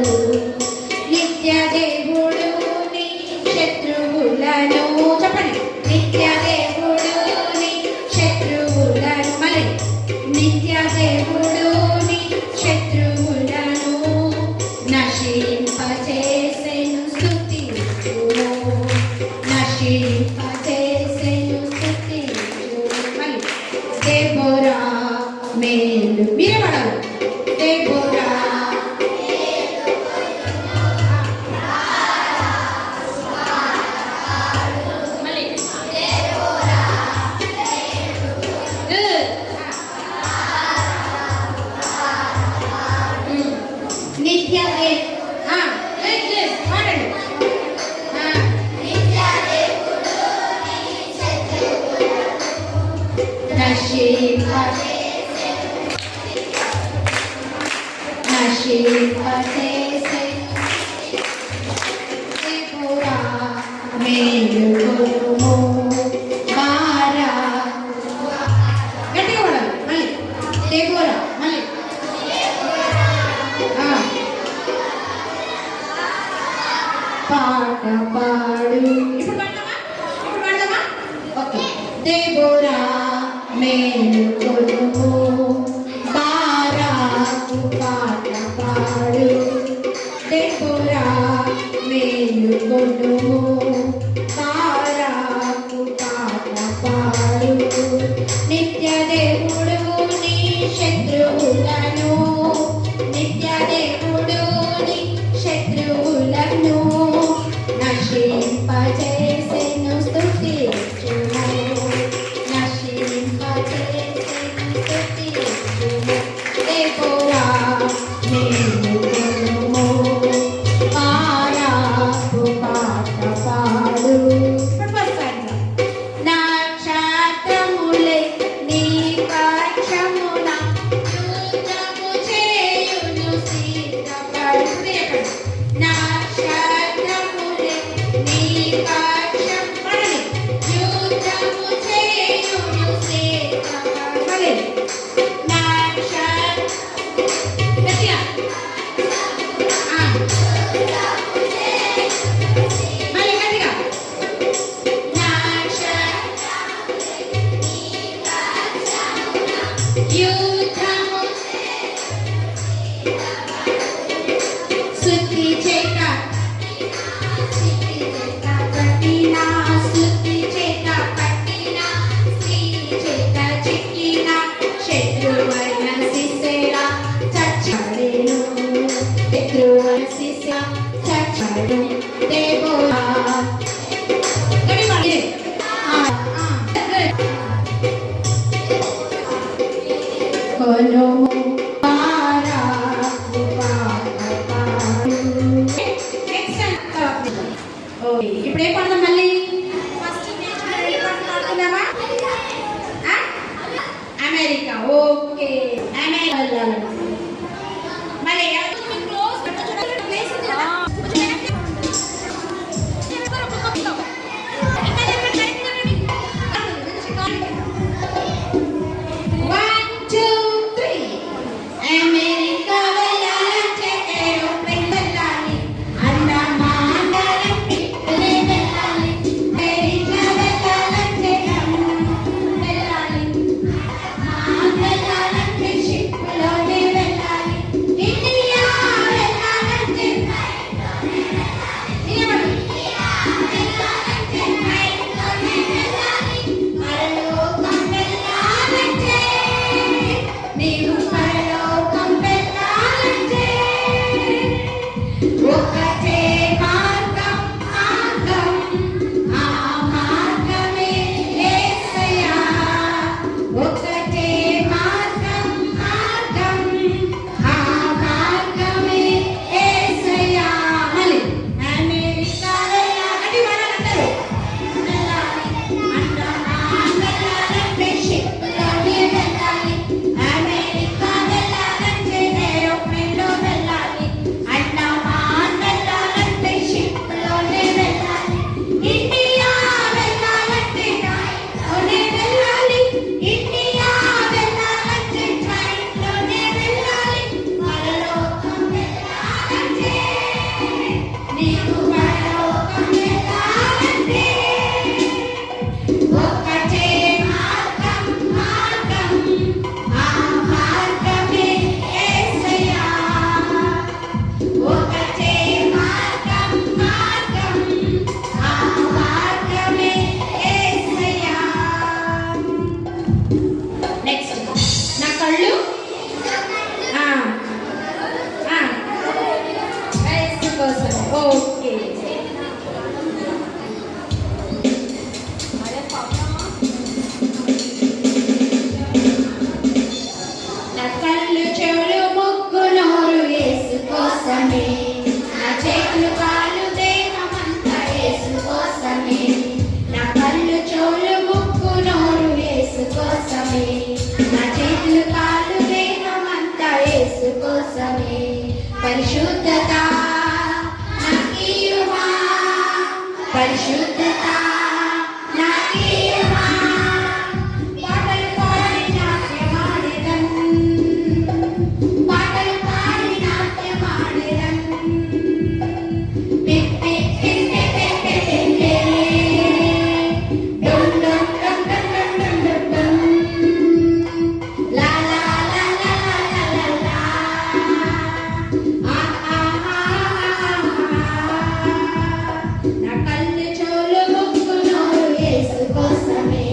S1: నిత్య దేవుడు నీ శత్రువులను చెప్పండి. నిత్య దేవుడు నీ శత్రువులను, మళ్ళీ నిత్య దేవుడు నీ శత్రువులను నశింపచేసెను స్తుతించుము, నశింపచేసెను స్తుతించుము. మళ్ళీ దెబోరా మేలు. మీరే పడాలి. దెబోరా మళ్ళీ గుడ్. నిత్య పాడండి. దెబోరా మేలుకొనుము, బారాకు గట్టిగా పాడాలి. మళ్ళీ దెబోరా మళ్ళీ పాట పాడు. ఇప్పుడు పాడదామా? ఓకే. దెబోరా మేలుకొనుము, బారాకు పాట పాడు. దెబోరా మేలుకొనుము, బారాకు పాట పాడు. నిత్య దేవుడు నీ శత్రువులను, నిత్య దేవుడు నీ శత్రువులను నశింపచేసెను స్తుతించుము, నశింపచేసెను స్తుతించుము. మళ్ళీ గట్టిగా. యుద్ధము స్తుతి చేత పట్టిన, స్తుతి చేత పట్టిన, స్తుతి చేత చిక్కిన, శత్రువైన సిసెరా చచ్చాడేను, శత్రువైన సిసెరా చచ్చాడు దేవోరా. కొనుము ఇప్పుడు ఏ పాడదాం మళ్ళీ? ఫస్ట్ పాడుతున్నావా? అమెరికా. ఓకే, అమెరికా వెళ్ళాలి. మళ్ళీ అమెరికా వెళ్ళాలంటే ఏరోప్లేన్ వెళ్ళాలి, అండమానాలంటే వెళ్ళాలి, అమెరికా వెళ్ళాలంటే వెళ్ళాలి, వెళ్ళాలంటే షిప్లోనే వెళ్ళాలి, ఇండియా వెళ్ళాలంటే పరలోకం వెళ్ళాలంటే నీవు పరలోకం వెళ్ళాలంటే ఒకటే మార్గం, ఆ మార్గమే యేసయ్యా. ఒకటే మార్గం, ఆ మార్గమే యేసయ్యా. మళ్ళీ అమెరికా వెళ్ళాలి, వాళ్ళందరూ వెళ్ళాలి, అండమాన్ వెళ్ళాలంటే షిప్లోనే వెళ్ళాలి, అమెరికా వెళ్ళాలంటే ఏరోప్లేన్లో వెళ్ళాలి, అండమాన్ వెళ్ళాలంటే షిప్లోనే వెళ్ళాలి, ఇండియా వెళ్ళాలంటే ట్రైన్లోనే వెళ్ళాలి, ఇండియా వెళ్ళాలంటే ట్రైన్లోనే వెళ్ళాలి, పరలోకం వెళ్ళాలంటే నీకు పరలోకం వెళ్ళాలంటే ఒకటే మార్గం, ఆ మార్గమే యేసయ్యా. ఒకటే మార్గం, ఆ మార్గమే యేసయ్యా. నెక్స్ట్, నా కళ్ళు యేసు కోసం. ఓకే, నా కళ్ళు చెవులు ముక్కు నోరు యేసు కోసమే, నా చేతులు కాళ్ళు దేహమంతా యేసు కోసమే, నా కళ్ళు చెవులు ముక్కు నోరు యేసు కోసమే, నా చేతులు కాళ్ళు దేహమంతా యేసు కోసమే. పరిశుద్ధత నాకియుమా, పరిశుద్ధత నాకియుమా, పాటలు పాడి నాట్యమాడెదన్, పాటలు పాడి నాట్యమాడెదన్. పిప్పి పిప్పి పిప్పి పిప్పి డుమ్ డుమ్ డుమ్ డుమ్ డుమ్ డుమ్ డుమ్ లా లా లా లా లా లా లా. నా కళ్ళు చెవులు ముక్కు నోరు యేసు కోసమే,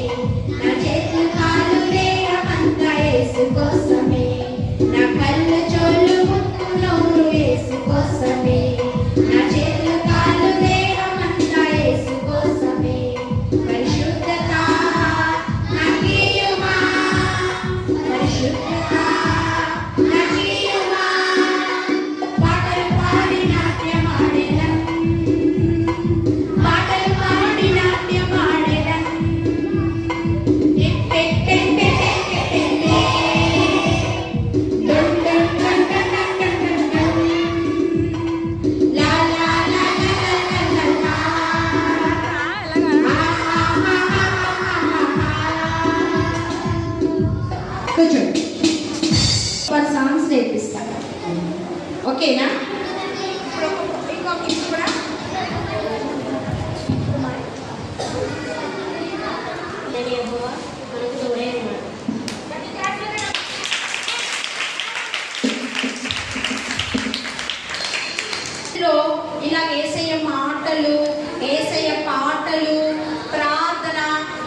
S1: నా చేతులు కాళ్ళు దేహమంతా యేసు కోసమే, నా కళ్ళు చెవులు ముక్కు నోరు యేసు కోసమే, నా చేతులు కాళ్ళు దేహమంతా యేసు కోసమే. పరిశుద్ధత నాకియుమా, పరిశుద్ధత నాకియుమా, పాటలు పాడి నాట్యమాడెదన్, పాటలు పాడి నాట్యమాడెదన్. టిప్పి టిప్పి టిప్పి టిప్పి డుమ్ డుమ్ డుమ్ డుమ్ డుమ్ డుమ్ డుమ్ లా లా లా లా లా లా లా. కూర్చోండి, సాంగ్స్ నేర్పిస్తాను. ఓకేనా? ఇప్పుడు కూడా
S2: నేను యెహోవా మనకు తోడే ఉన్నాడు.
S1: ఇలా యేసయ్య మాటలు, యేసయ్య పాటలు, ప్రార్థన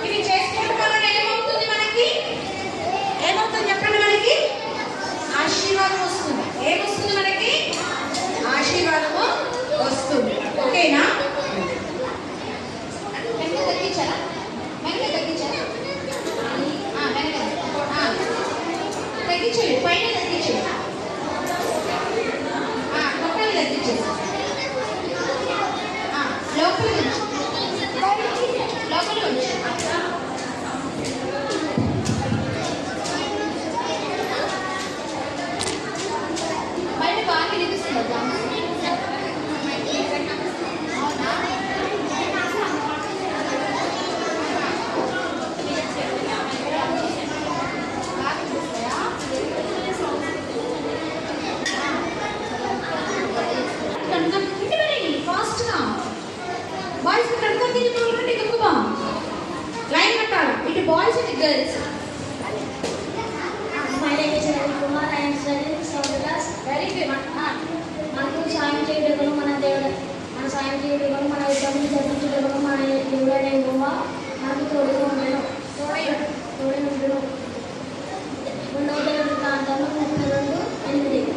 S1: ఇవి చేసుకోవడం వల్ల ఏమవుతుంది? మనకి ఏమవుతుంది చెప్పండి? మనకి ఆశీర్వాదం వస్తుంది. ఏమొస్తుంది? మనకి ఆశీర్వాదము వస్తుంది. ఓకేనా? వెనక తగ్గించారా? వెనక తగ్గించారా? తగ్గించండి, పైన తగ్గించండి, పక్కన తగ్గించండి, లోపల లోపల వచ్చి బయట బాగా వినిపిస్తుంది. ఫాస్ట్గా బాయ్స్ కడతారు, ఎక్కువ లైన్ కట్టాలి. ఇటు బాయ్స్, ఇటు girls.
S2: My name is Ravi Kumar. I am studying 7th class.
S1: Very good.
S2: మనకు సాయం చేయడం మన దేవుడు, మన సాయం చేయడం మన ఇబ్బందులు జరిపించడం మన దేవుడైన యెహోవా మనకు తోడుగా ఉండను. తోడే ఉండను. 2వ వృత్తాంతము 32:8.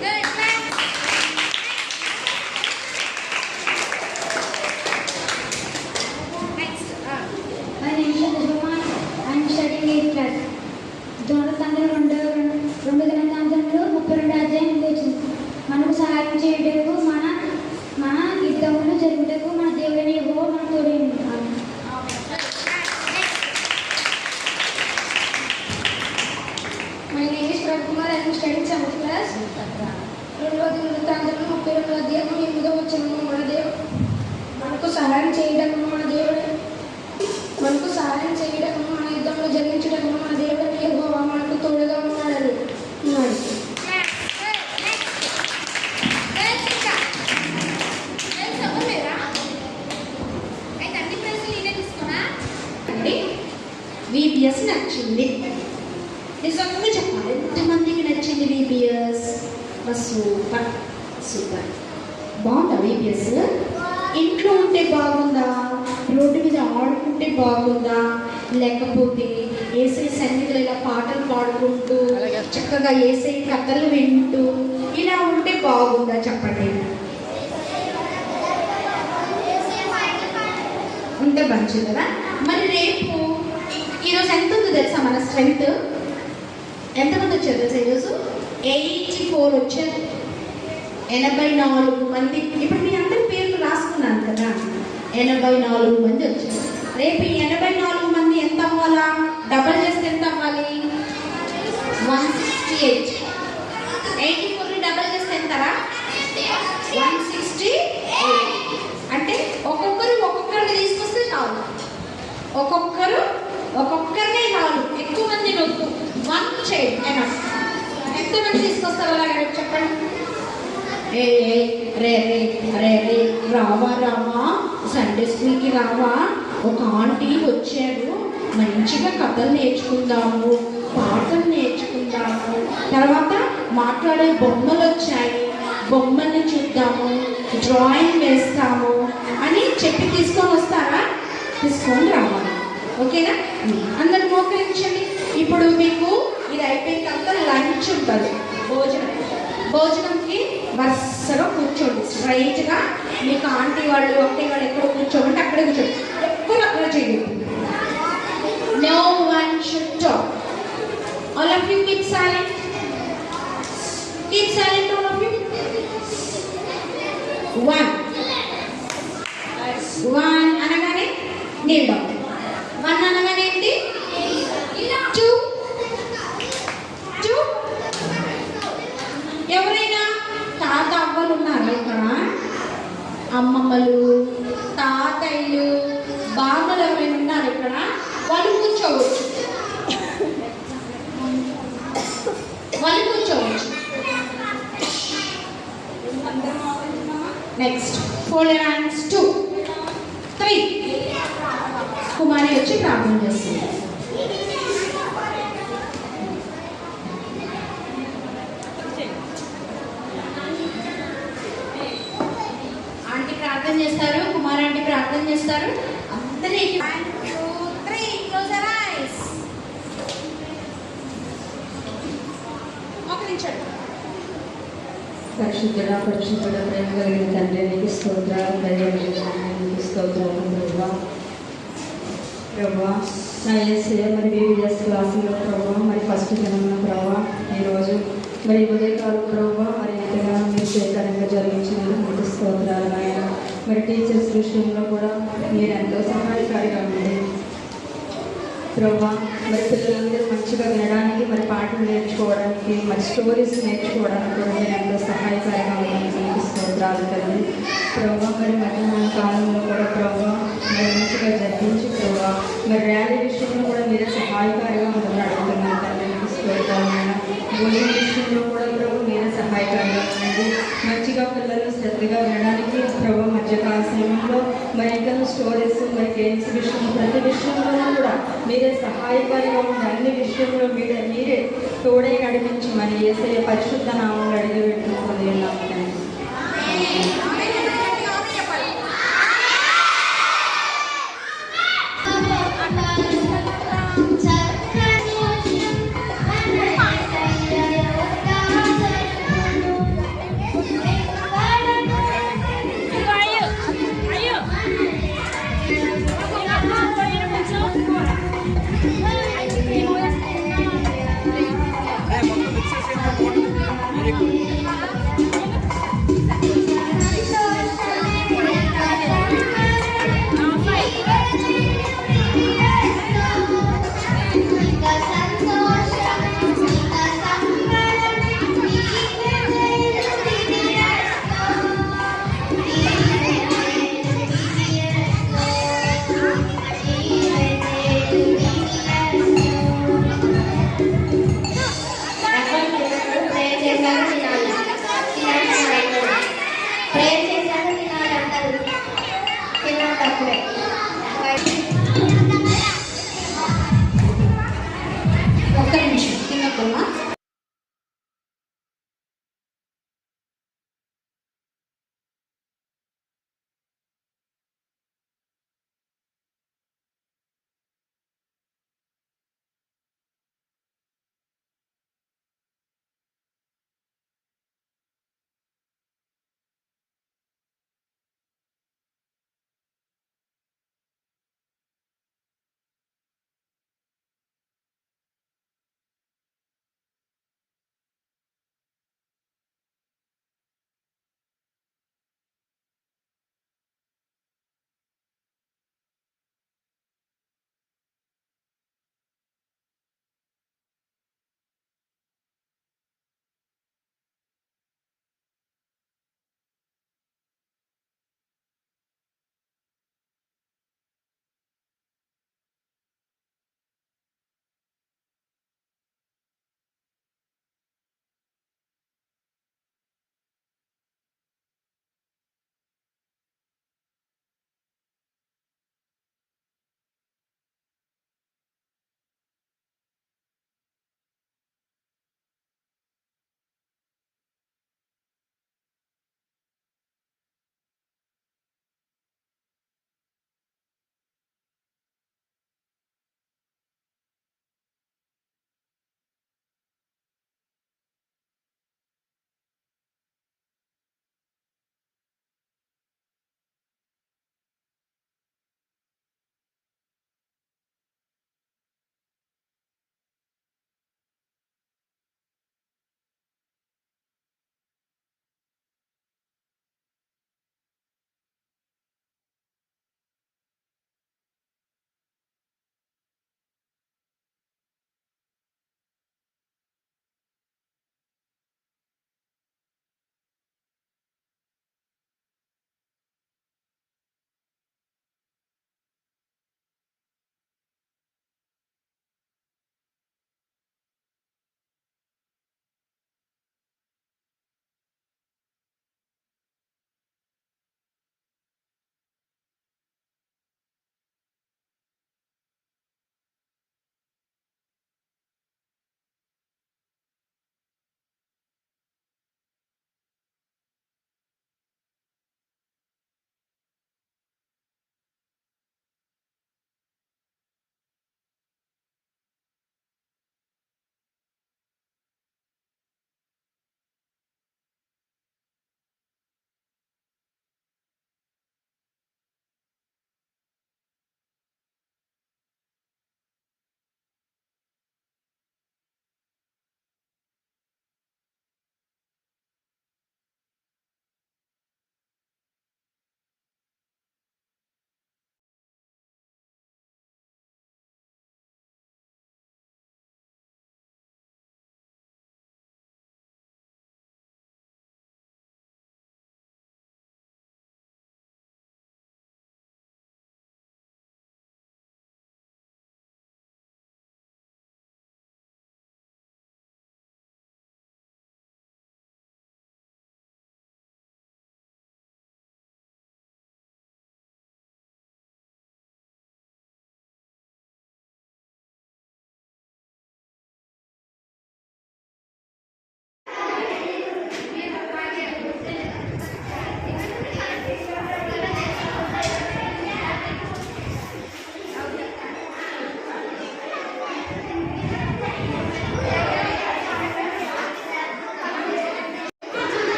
S2: My name is Kumar. I am studying 8th class. దూరతండ్రులు 2 గ్రంథాంతంలో 32 అధ్యాయం వచ్చింది. మనకు సహాయం చేయటకు మన యుద్ధములు జరుగుటకు మన దేవుడైన యెహోవా మన తోడే ఉన్నాడు. My name is Ravi Kumar. I am studying 7th class. 2వ వృత్తాంతంలో 32 అధ్యాయం 8వ వచనము మనకు సహాయం చేయటకు మన యుద్ధంలో జరిగించటకు మన దేవుడైన యెహోవా మనకు తోడుగా ఉన్నాడు.
S1: VBS నచ్చింది. నిజంగా చెప్పాలి, ఎంతమందికి నచ్చింది VBS? Super super. బాగుందా VBS? ఇంట్లో ఉంటే బాగుందా? రోడ్డు మీద ఆడుకుంటే బాగుందా? లేకపోతే యేసయ్య సన్నిధిలో ఇలా పాటలు పాడుకుంటూ చక్కగా యేసయ్య కథలు వింటూ ఇలా ఉంటే బాగుందా? చెప్పండి. ఉంటే మంచిది కదా. మరి రేపు ఈరోజు ఎంత ఉందో తెలుసా? మన స్ట్రెంగ్త్ ఎంతమంది వచ్చారు తెలుసా? ఈరోజు 84 వచ్చారు. 84 మంది. ఇప్పుడు మీ అందరి పేర్లు రాసుకున్నాను కదా. 84 మంది వచ్చారు. రేపు ఈ 84 మంది ఎంత అవ్వాలా? డబల్ చేస్తే ఎంత అవ్వాలి? 168. 84 డబల్ చేస్తే ఎంతరా? 168. అంటే ఒక్కొక్కరిని తీసుకొస్తే చాలు. ఒక్కొక్కరినే చాలు. ఎక్కువ మంది వద్దు. 1 చేయండి. ఎంతమంది తీసుకొస్తారు అలాగే చెప్పండి. రే రావా సండే స్కూల్కి రావా? ఒక ఆంటీ వచ్చారు, మంచిగా కథలు నేర్చుకుందాము, పాటలు నేర్చుకుందాము, తర్వాత మాట్లాడే బొమ్మలు వచ్చాయి, బొమ్మల్ని చూద్దాము, డ్రాయింగ్ వేస్తాము అని చెప్పి తీసుకొని వస్తారా? తీసుకొని రావాలి. ఓకేనా? అందరు మోకరించండి. ఇప్పుడు మీకు ఇది అయిపోయిన తర్వాత లంచ్ ఉంటుంది, భోజనంకి వరుసగా కూర్చోండి. స్ట్రైట్గా మీకు ఆంటీ వాళ్ళు అక్కయ్య వాళ్ళు ఎక్కడ కూర్చోమంటే అక్కడే కూర్చోండి. ఎప్పుడు అక్కడ చేయండి. No one should talk. All of you keep silent. Keep silent, all of you. 1 అనగానే నీళ్ళు. 1 అనగానే ఏంటి? 2. ఎవరైనా తాత అవ్వలు ఉన్నారా ఇక్కడ? అమ్మమ్మలు, తాతయ్యలు, బామ్మలు ఎవరైనా ఉన్నారు ఇక్కడ? వాళ్ళు కూర్చోవచ్చు. Next fold your hands 2 3. కుమారి వచ్చి ప్రార్థన చేస్తుంది. ఆంటీ ప్రార్థన చేస్తారు, కుమార్ ఆంటీ ప్రార్థన చేస్తారు. అందరూ 1 2 3 క్లోజ్ యువర్ ఐస్. మోకరించండి.
S3: పరిశుద్ధుడ ప్రేమ కలిగిన తండ్రి, నీకు స్తోత్రాలు, నీకు స్తోత్రాలు ప్రభా. ప్రభా నా యేసయ్య, మరి బీబీఎస్ క్లాసులో ప్రభా, మరి ఫస్ట్ దినమున ప్రభా ఈరోజు మరి ఉదయకాలం ప్రభా మరి ఎంతగా మీరు సేకరంగా జరిగించినందుకు మీకు స్తోత్రాలు ఆయన. మరి టీచర్స్ విషయంలో కూడా మీరు ఎంతో సహాయకారిగా ఉంది ప్రభా. మరి పిల్లలందరూ మంచిగా వినడానికి, మరి పాటలు నేర్చుకోవడానికి, మరి స్టోరీస్ నేర్చుకోవడానికి కూడా మీరు ఎంతో సహాయకరంగా ఉండడానికి మీకు స్తోత్రాలు తల్లి ప్రభా. మరి మధ్యాహ్న కాలంలో కూడా ప్రభా మరి మంచిగా జరిగించి ప్రభా, మరి ర్యాలీ విషయంలో కూడా మీరే సహాయకారిగా ఉందని అడుగుతున్నాను తల్లి, మీకు స్తోత్రాలైనా. భోజనం విషయంలో కూడా ప్రభు మీరే సహాయకారిగా ఉండండి. మంచిగా పిల్లలు శ్రద్ధగా వినడానికి ప్రభు మధ్యకాల సమయంలో మరి ఇంకా స్టోరీస్, మరి గేమ్స్ విషయంలో ప్రతి విషయంలో కూడా మీరే సహాయకారిగా ఉండి అన్ని విషయంలో మీరే తోడే నడిపించి మరి యేసయ్య పరిశుద్ధ నామం అడిగి పెట్టుకుని ఉన్నాము.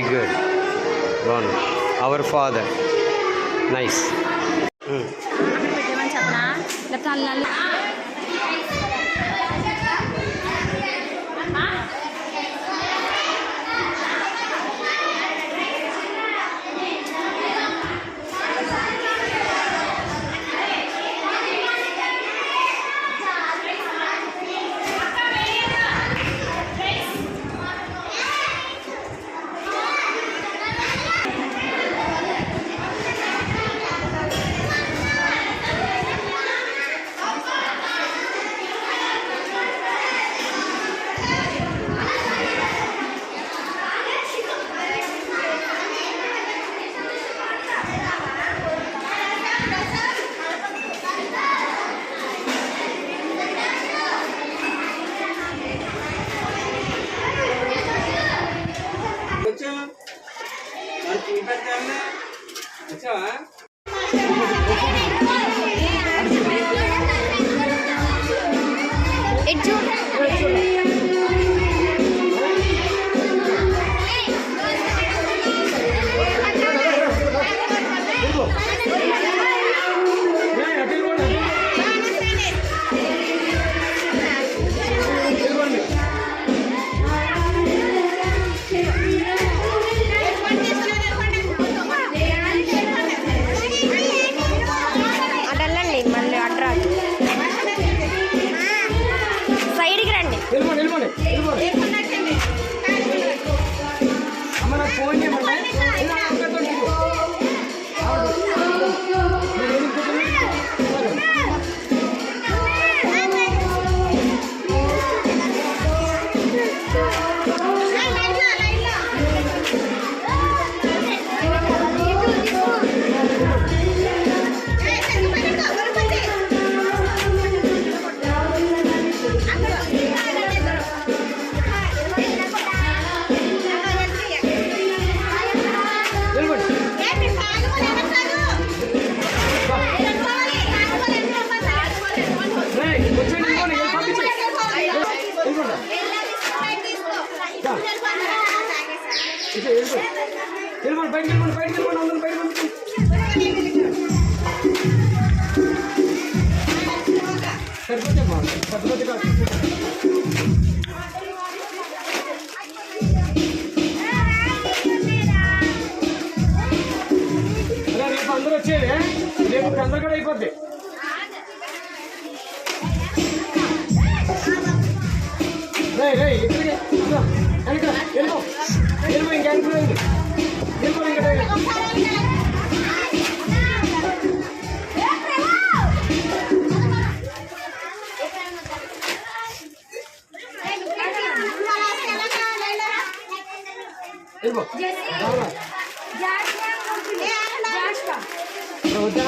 S4: గుడ్. బాగుంది. Our father. నైస్.
S1: పెట్టమని చెప్పనా లేకపోతే అల్లాలి
S2: అటల్లండి, మళ్ళీ అడ్రాదు సైడ్కి రండి.
S4: రేపు అందరూ వచ్చేది, రేపు అందరూ కూడా అయిపోద్ది. ఇక్కడికి వెళ్ళిపో, ఇంకా వద్దా